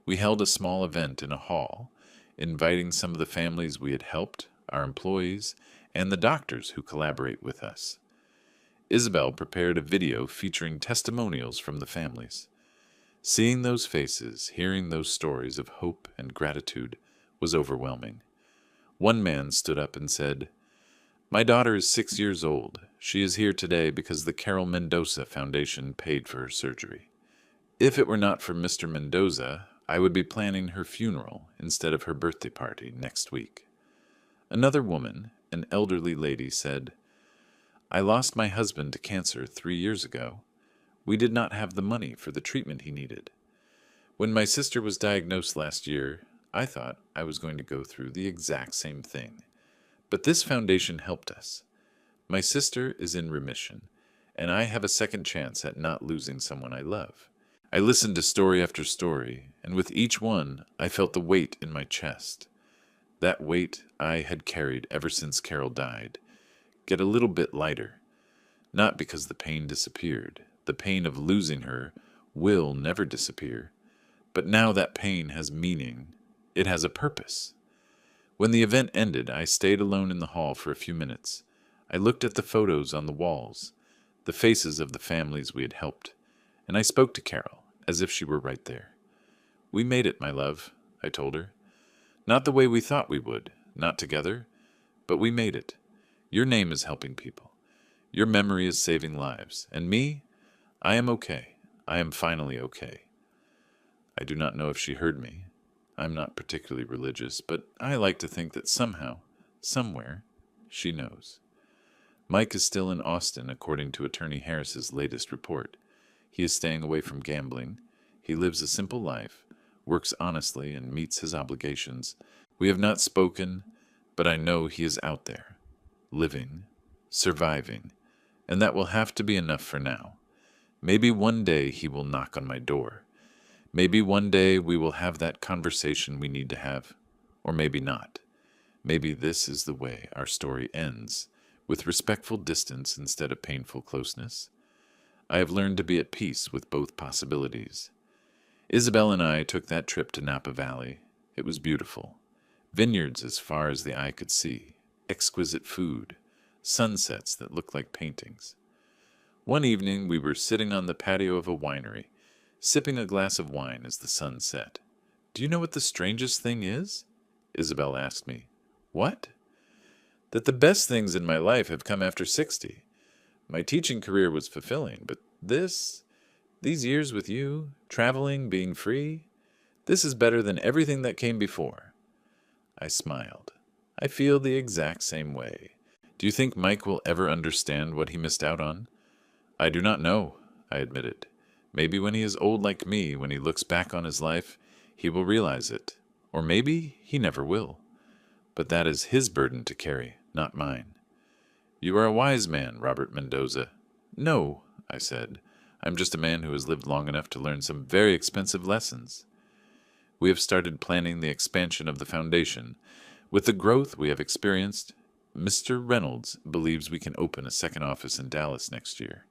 Speaker 1: We held a small event in a hall, inviting some of the families we had helped, our employees, and the doctors who collaborate with us. Isabel prepared a video featuring testimonials from the families. Seeing those faces, hearing those stories of hope and gratitude was overwhelming. One man stood up and said, "My daughter is 6 years old. She is here today because the Carol Mendoza Foundation paid for her surgery. If it were not for Mr. Mendoza, I would be planning her funeral instead of her birthday party next week." Another woman, an elderly lady, said, "I lost my husband to cancer 3 years ago. We did not have the money for the treatment he needed. When my sister was diagnosed last year, I thought I was going to go through the exact same thing. But this foundation helped us. My sister is in remission, and I have a second chance at not losing someone I love." I listened to story after story, and with each one, I felt the weight in my chest. That weight I had carried ever since Carol died get a little bit lighter. Not because the pain disappeared. The pain of losing her will never disappear. But now that pain has meaning. It has a purpose. When the event ended, I stayed alone in the hall for a few minutes. I looked at the photos on the walls, the faces of the families we had helped, and I spoke to Carol as if she were right there. "We made it, my love," I told her. "Not the way we thought we would, not together, but we made it. Your name is helping people. Your memory is saving lives. And me? I am okay. I am finally okay." I do not know if she heard me. I'm not particularly religious, but I like to think that somehow, somewhere, she knows. Mike is still in Austin, according to Attorney Harris's latest report. He is staying away from gambling. He lives a simple life, works honestly, and meets his obligations. We have not spoken, but I know he is out there, living, surviving, and that will have to be enough for now. Maybe one day he will knock on my door. Maybe one day we will have that conversation we need to have, or maybe not. Maybe this is the way our story ends, with respectful distance instead of painful closeness. I have learned to be at peace with both possibilities. Isabel and I took that trip to Napa Valley. It was beautiful. Vineyards as far as the eye could see, exquisite food, sunsets that looked like paintings. One evening we were sitting on the patio of a winery, sipping a glass of wine as the sun set. "Do you know what the strangest thing is?" Isabel asked me. "What?" "That the best things in my life have come after 60. My teaching career was fulfilling, but these years with you, traveling, being free, this is better than everything that came before. I smiled. I feel the exact same way. Do you think Mike will ever understand what he missed out on? I do not know, I admitted. Maybe when he is old like me, when he looks back on his life, he will realize it. Or maybe he never will. But that is his burden to carry, not mine. You are a wise man, Robert Mendoza. No, I said. I'm just a man who has lived long enough to learn some very expensive lessons. We have started planning the expansion of the foundation. With the growth we have experienced, Mr. Reynolds believes we can open a second office in Dallas next year.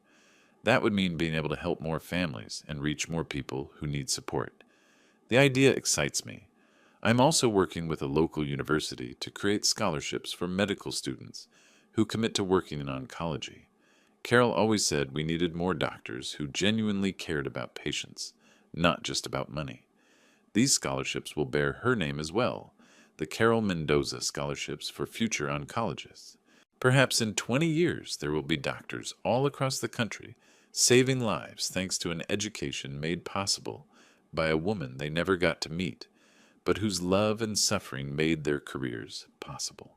Speaker 1: That would mean being able to help more families and reach more people who need support. The idea excites me. I'm also working with a local university to create scholarships for medical students who commit to working in oncology. Carol always said we needed more doctors who genuinely cared about patients, not just about money. These scholarships will bear her name as well, the Carol Mendoza Scholarships for Future Oncologists. Perhaps in 20 years there will be doctors all across the country saving lives thanks to an education made possible by a woman they never got to meet, but whose love and suffering made their careers possible.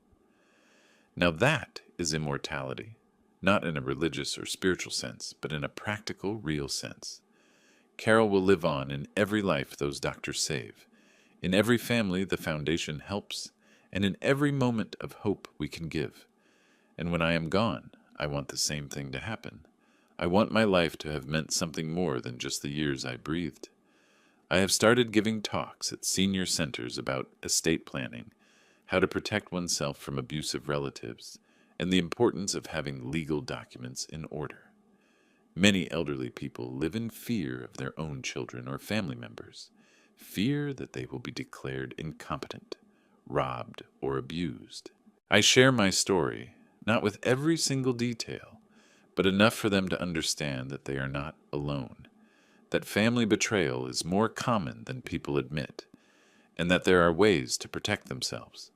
Speaker 1: Now that is immortality, not in a religious or spiritual sense, but in a practical, real sense. Carol will live on in every life those doctors save, in every family the foundation helps, and in every moment of hope we can give. And when I am gone, I want the same thing to happen. I want my life to have meant something more than just the years I breathed. I have started giving talks at senior centers about estate planning, how to protect oneself from abusive relatives, and the importance of having legal documents in order. Many elderly people live in fear of their own children or family members, fear that they will be declared incompetent, robbed, or abused. I share my story, not with every single detail, but enough for them to understand that they are not alone, that family betrayal is more common than people admit, and that there are ways to protect themselves.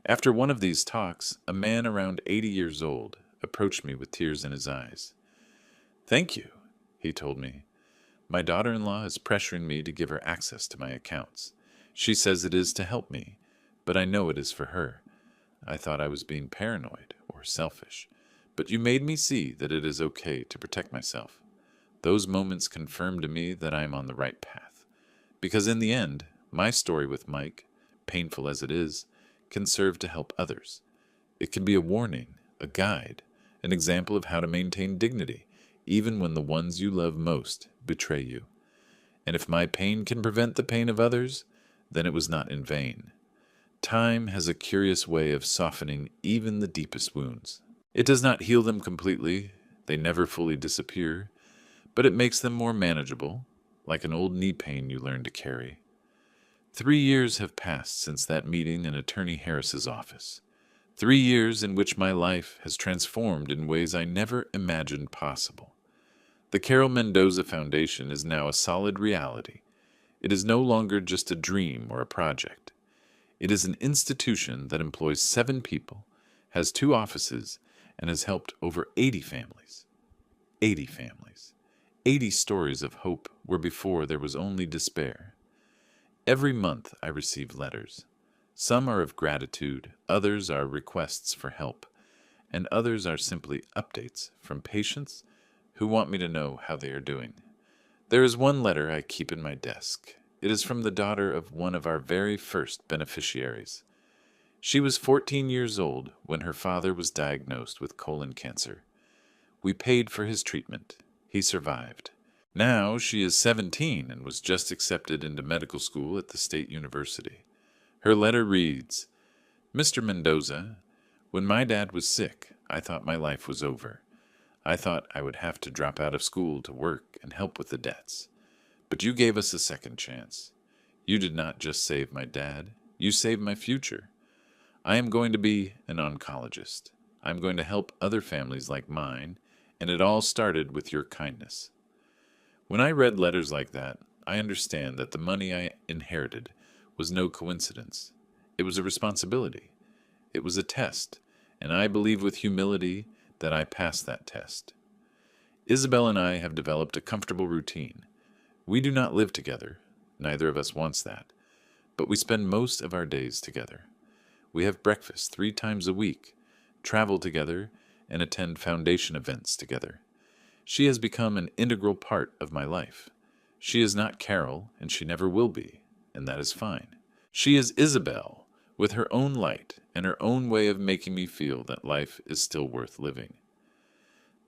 Speaker 1: After one of these talks, a man around 80 years old approached me with tears in his eyes. "Thank you," he told me. "My daughter-in-law is pressuring me to give her access to my accounts. She says it is to help me, but I know it is for her. I thought I was being paranoid or selfish, but you made me see that it is okay to protect myself. Those moments confirmed to me that I am on the right path, because in the end, my story with Mike, painful as it is, can serve to help others. It can be a warning, a guide, an example of how to maintain dignity, even when the ones you love most betray you. And if my pain can prevent the pain of others, then it was not in vain. Time has a curious way of softening even the deepest wounds. It does not heal them completely, they never fully disappear, but it makes them more manageable, like an old knee pain you learn to carry. 3 years have passed since that meeting in Attorney Harris's office. 3 years in which my life has transformed in ways I never imagined possible. The Carol Mendoza Foundation is now a solid reality. It is no longer just a dream or a project. It is an institution that employs 7 people, has 2 offices, and has helped over 80 families. 80 families. 80 stories of hope where before there was only despair. Every month I receive letters. Some are of gratitude, others are requests for help, and others are simply updates from patients who want me to know how they are doing. There is one letter I keep in my desk. It is from the daughter of one of our very first beneficiaries. She was 14 years old when her father was diagnosed with colon cancer. We paid for his treatment. He survived. Now she is 17 and was just accepted into medical school at the state university. Her letter reads, "Mr. Mendoza, when my dad was sick, I thought my life was over. I thought I would have to drop out of school to work and help with the debts. But you gave us a second chance. You did not just save my dad, you saved my future. I am going to be an oncologist. I am going to help other families like mine, and it all started with your kindness." When I read letters like that, I understand that the money I inherited was no coincidence. It was a responsibility. It was a test, and I believe with humility that I passed that test. Isabel and I have developed a comfortable routine. We do not live together. Neither of us wants that. But we spend most of our days together. We have breakfast 3 times a week, travel together, and attend foundation events together. She has become an integral part of my life. She is not Carol, and she never will be, and that is fine. She is Isabel, with her own light and her own way of making me feel that life is still worth living.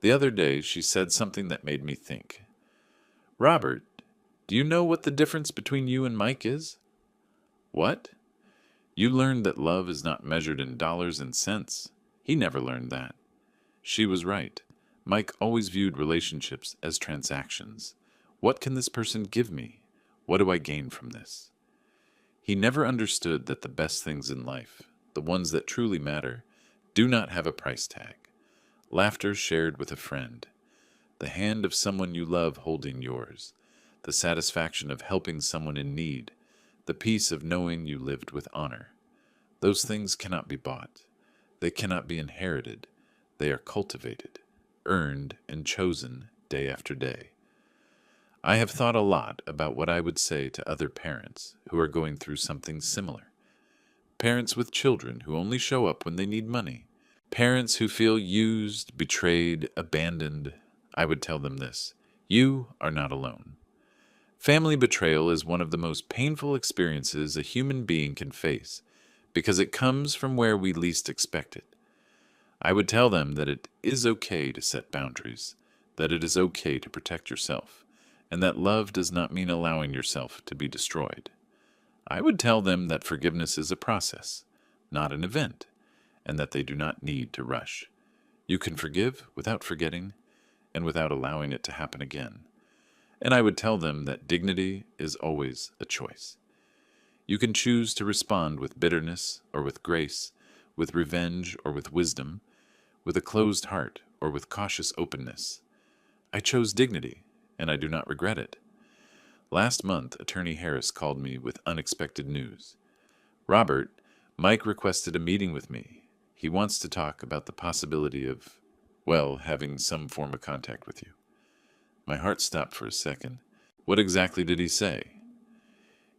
Speaker 1: The other day she said something that made me think. "Robert, do you know what the difference between you and Mike is?" "What?" "You learned that love is not measured in dollars and cents. He never learned that." She was right. Mike always viewed relationships as transactions. What can this person give me? What do I gain from this? He never understood that the best things in life, the ones that truly matter, do not have a price tag. Laughter shared with a friend, the hand of someone you love holding yours, the satisfaction of helping someone in need, the peace of knowing you lived with honor. Those things cannot be bought. They cannot be inherited. They are cultivated, earned, and chosen day after day. I have thought a lot about what I would say to other parents who are going through something similar. Parents with children who only show up when they need money. Parents who feel used, betrayed, abandoned. I would tell them this: you are not alone. Family betrayal is one of the most painful experiences a human being can face because it comes from where we least expect it. I would tell them that it is okay to set boundaries, that it is okay to protect yourself, and that love does not mean allowing yourself to be destroyed. I would tell them that forgiveness is a process, not an event, and that they do not need to rush. You can forgive without forgetting and without allowing it to happen again. And I would tell them that dignity is always a choice. You can choose to respond with bitterness or with grace, with revenge or with wisdom, with a closed heart or with cautious openness. I chose dignity, and I do not regret it. Last month, Attorney Harris called me with unexpected news. "Robert, Mike requested a meeting with me. He wants to talk about the possibility of, well, having some form of contact with you." My heart stopped for a second. What exactly did he say?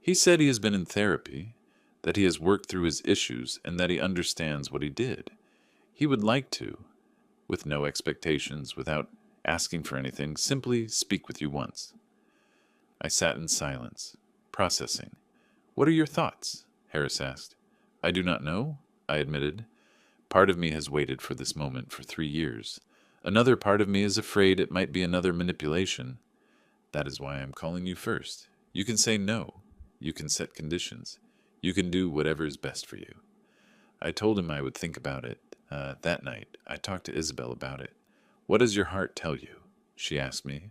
Speaker 1: He said he has been in therapy, that he has worked through his issues, and that he understands what he did. He would like to, with no expectations, without asking for anything, simply speak with you once. I sat in silence, processing. "What are your thoughts?" Harris asked. "I do not know," I admitted. "Part of me has waited for this moment for 3 years. Another part of me is afraid it might be another manipulation. That is why I am calling you first. You can say no. You can set conditions. You can do whatever is best for you." I told him I would think about it. That night, I talked to Isabel about it. "What does your heart tell you?" she asked me.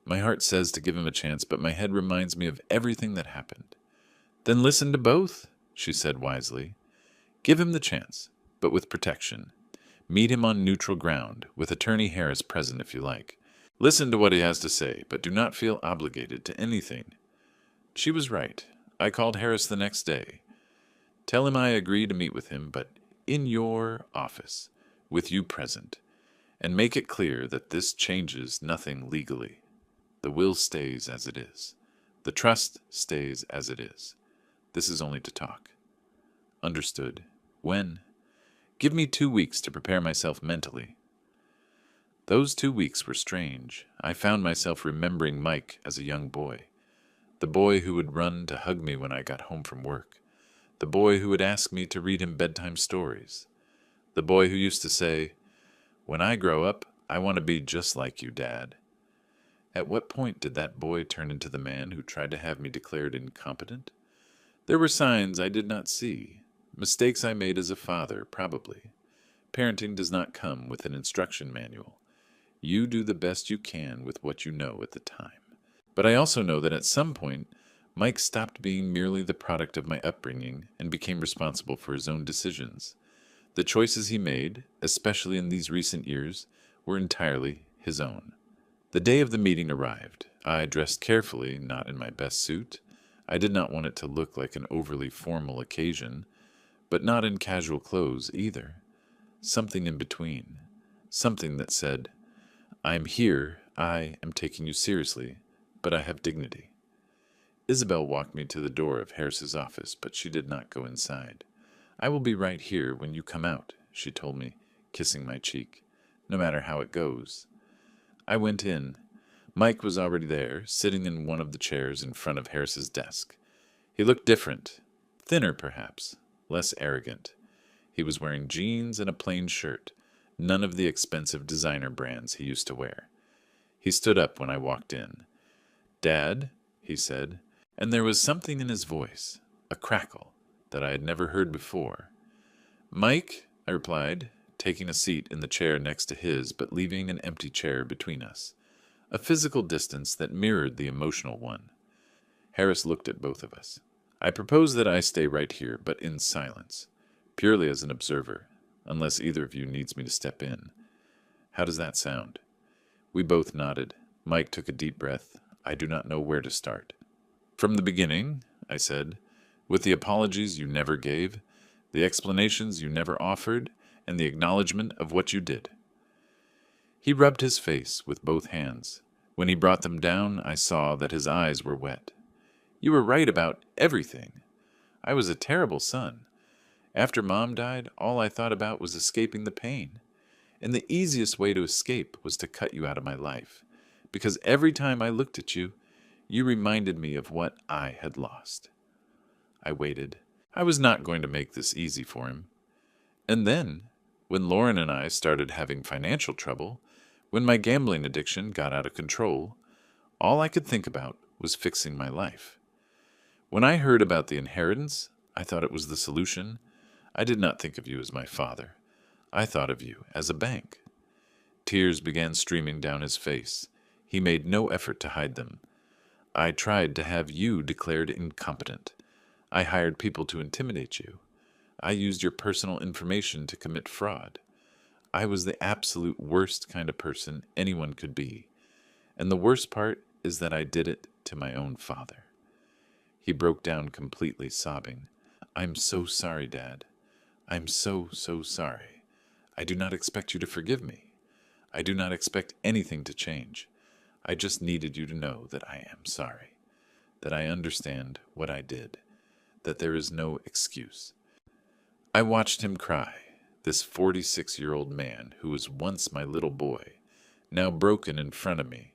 Speaker 1: My heart says to give him a chance, but my head reminds me of everything that happened. "Then listen to both," she said wisely. "Give him the chance, but with protection. Meet him on neutral ground, with Attorney Harris present if you like. Listen to what he has to say, but do not feel obligated to anything." She was right. I called Harris the next day. "Tell him I agree to meet with him, but in your office, with you present, and make it clear that this changes nothing legally. The will stays as it is. The trust stays as it is. This is only to talk." "Understood. When?" "Give me 2 weeks to prepare myself mentally." Those 2 weeks were strange. I found myself remembering Mike as a young boy. The boy who would run to hug me when I got home from work. The boy who would ask me to read him bedtime stories. The boy who used to say, "When I grow up, I want to be just like you, Dad." At what point did that boy turn into the man who tried to have me declared incompetent? There were signs I did not see. Mistakes I made as a father, probably. Parenting does not come with an instruction manual. You do the best you can with what you know at the time. But I also know that at some point, Mike stopped being merely the product of my upbringing and became responsible for his own decisions. The choices he made, especially in these recent years, were entirely his own. The day of the meeting arrived. I dressed carefully, not in my best suit. I did not want it to look like an overly formal occasion, but not in casual clothes either. Something in between. something that said, "I'm here, I am taking you seriously, but I have dignity." Isabel walked me to the door of Harris's office, but she did not go inside. "I will be right here when you come out," she told me, kissing my cheek, "no matter how it goes." I went in. Mike was already there, sitting in one of the chairs in front of Harris's desk. He looked different, thinner perhaps, less arrogant. He was wearing jeans and a plain shirt, none of the expensive designer brands he used to wear. He stood up when I walked in. "Dad," he said, and there was something in his voice, a crackle, that I had never heard before. "Mike," I replied, taking a seat in the chair next to his, but leaving an empty chair between us, a physical distance that mirrored the emotional one. Harris looked at both of us. "I propose that I stay right here, but in silence, purely as an observer, unless either of you needs me to step in. How does that sound?" We both nodded. Mike took a deep breath. "I do not know where to start." "From the beginning," I said, "with the apologies you never gave, the explanations you never offered, and the acknowledgement of what you did." He rubbed his face with both hands. When he brought them down, I saw that his eyes were wet. "You were right about everything. I was a terrible son. After Mom died, all I thought about was escaping the pain. And the easiest way to escape was to cut you out of my life, because every time I looked at you, you reminded me of what I had lost." I waited. I was not going to make this easy for him. And then, when Lauren and I started having financial trouble, when my gambling addiction got out of control, all I could think about was fixing my life. When I heard about the inheritance, I thought it was the solution. I did not think of you as my father. I thought of you as a bank. Tears began streaming down his face. He made no effort to hide them. "I tried to have you declared incompetent. I hired people to intimidate you. I used your personal information to commit fraud. I was the absolute worst kind of person anyone could be. And the worst part is that I did it to my own father." He broke down completely, sobbing. "I'm so sorry, Dad. I'm so, so sorry. I do not expect you to forgive me. I do not expect anything to change. I just needed you to know that I am sorry, that I understand what I did, that there is no excuse." I watched him cry, this 46-year-old man who was once my little boy, now broken in front of me,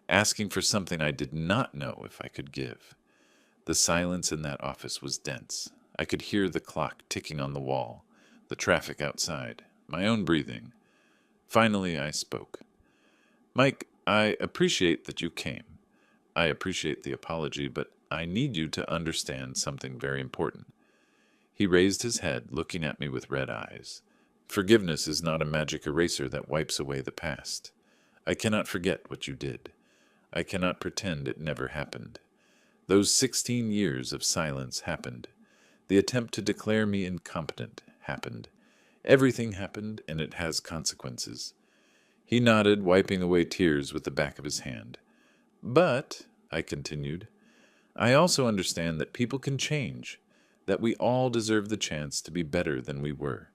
Speaker 1: asking for something I did not know if I could give. The silence in that office was dense. I could hear the clock ticking on the wall, the traffic outside, my own breathing. Finally, I spoke. "Mike, I appreciate that you came. I appreciate the apology, but I need you to understand something very important." He raised his head, looking at me with red eyes. "Forgiveness is not a magic eraser that wipes away the past. I cannot forget what you did. I cannot pretend it never happened. Those 16 years of silence happened. The attempt to declare me incompetent happened. Everything happened, and it has consequences." He nodded, wiping away tears with the back of his hand. "But," I continued, "I also understand that people can change, that we all deserve the chance to be better than we were.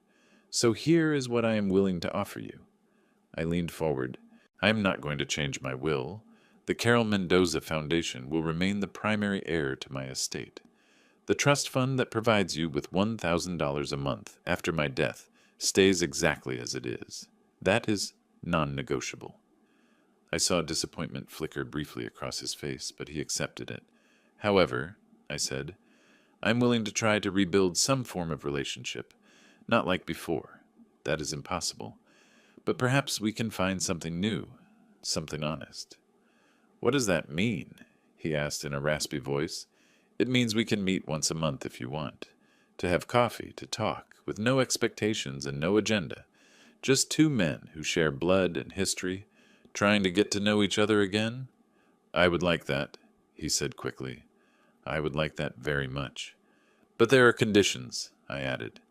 Speaker 1: So here is what I am willing to offer you." I leaned forward. "I am not going to change my will. The Carol Mendoza Foundation will remain the primary heir to my estate. The trust fund that provides you with $1,000 a month after my death stays exactly as it is. That is non-negotiable." I saw disappointment flicker briefly across his face, but he accepted it. "However," I said, "I'm willing to try to rebuild some form of relationship. Not like before. That is impossible. But perhaps we can find something new, something honest." "What does that mean?" he asked in a raspy voice. "It means we can meet once a month if you want. To have coffee, to talk, with no expectations and no agenda. Just two men who share blood and history, trying to get to know each other again." "I would like that," he said quickly. "I would like that very much. But there are conditions," I added.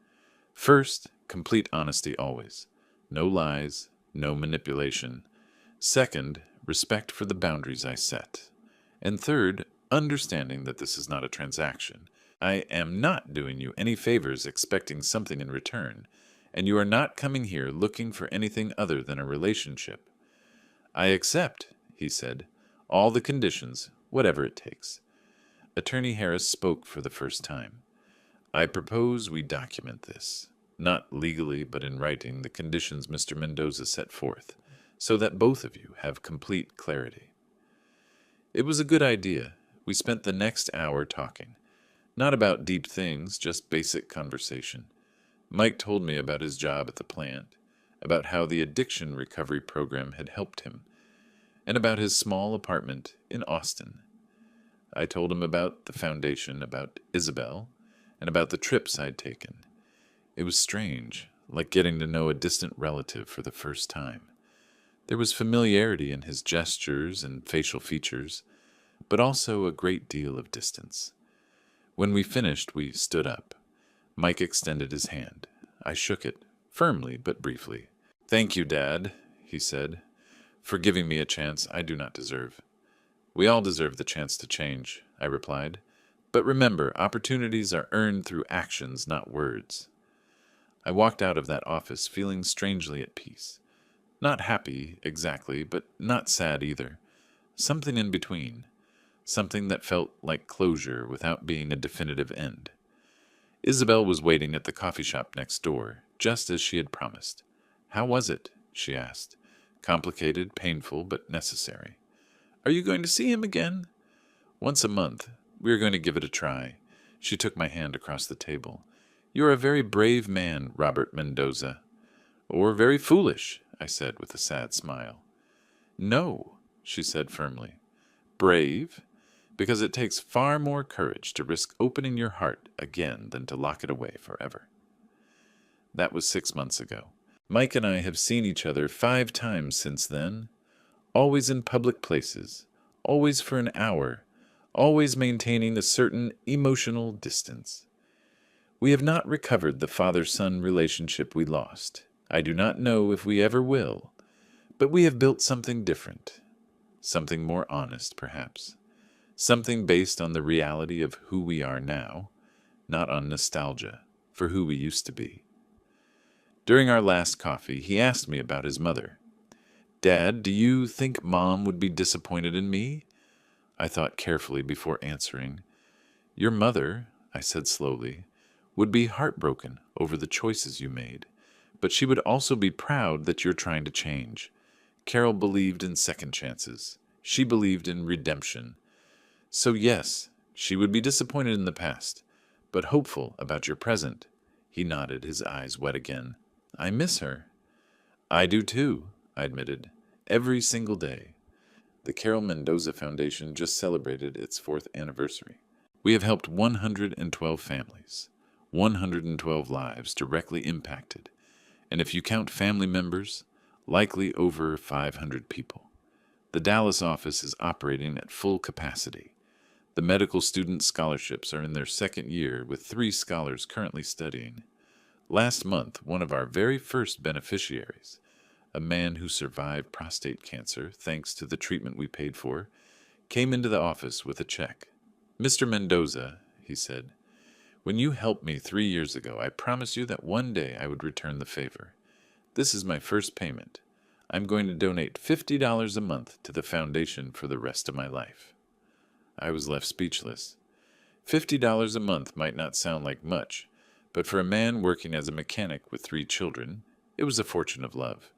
Speaker 1: "First, complete honesty always. No lies, no manipulation. Second, respect for the boundaries I set. And third, understanding that this is not a transaction. I am not doing you any favors expecting something in return, and you are not coming here looking for anything other than a relationship. I accept, he said, all the conditions, whatever it takes. Attorney Harris spoke for the first time. I propose we document this, not legally but in writing, the conditions Mr. Mendoza set forth, so that both of you have complete clarity. It was a good idea. We spent the next hour talking. Not about deep things, just basic conversation. Mike told me about his job at the plant, about how the addiction recovery program had helped him, and about his small apartment in Austin. I told him about the foundation, about Isabel, and about the trips I'd taken. It was strange, like getting to know a distant relative for the first time. There was familiarity in his gestures and facial features, but also a great deal of distance. When we finished, we stood up. Mike extended his hand. I shook it, firmly but briefly. "Thank you, Dad," he said, "for giving me a chance I do not deserve." "We all deserve the chance to change," I replied. "But remember, opportunities are earned through actions, not words." I walked out of that office feeling strangely at peace. Not happy, exactly, but not sad either. Something in between. Something that felt like closure without being a definitive end. Isabel was waiting at the coffee shop next door, just as she had promised. "How was it?" she asked. "Complicated, painful, but necessary." "Are you going to see him again?" "Once a month. We are going to give it a try." She took my hand across the table. "You are a very brave man, Robert Mendoza." "Or very foolish," I said with a sad smile. "No," she said firmly. "Brave? Because it takes far more courage to risk opening your heart again than to lock it away forever." That was 6 months ago. Mike and I have seen each other 5 times since then, always in public places, always for an hour, always maintaining a certain emotional distance. We have not recovered the father-son relationship we lost. I do not know if we ever will, but we have built something different, something more honest, perhaps. Something based on the reality of who we are now, not on nostalgia for who we used to be. During our last coffee, he asked me about his mother. "Dad, do you think Mom would be disappointed in me?" I thought carefully before answering. "Your mother," I said slowly, "would be heartbroken over the choices you made, but she would also be proud that you're trying to change. Carol believed in second chances. She believed in redemption. So yes, she would be disappointed in the past, but hopeful about your present." He nodded, his eyes wet again. "I miss her." "I do too," I admitted. "Every single day." The Carol Mendoza Foundation just celebrated its 4th anniversary. We have helped 112 families, 112 lives directly impacted, and if you count family members, likely over 500 people. The Dallas office is operating at full capacity. The medical student scholarships are in their 2nd year, with 3 scholars currently studying. Last month, one of our very first beneficiaries, a man who survived prostate cancer thanks to the treatment we paid for, came into the office with a check. "Mr. Mendoza," he said, "when you helped me 3 years ago, I promised you that one day I would return the favor. This is my first payment. I'm going to donate $50 a month to the foundation for the rest of my life." I was left speechless. $50 a month might not sound like much, but for a man working as a mechanic with 3 children, it was a fortune of love.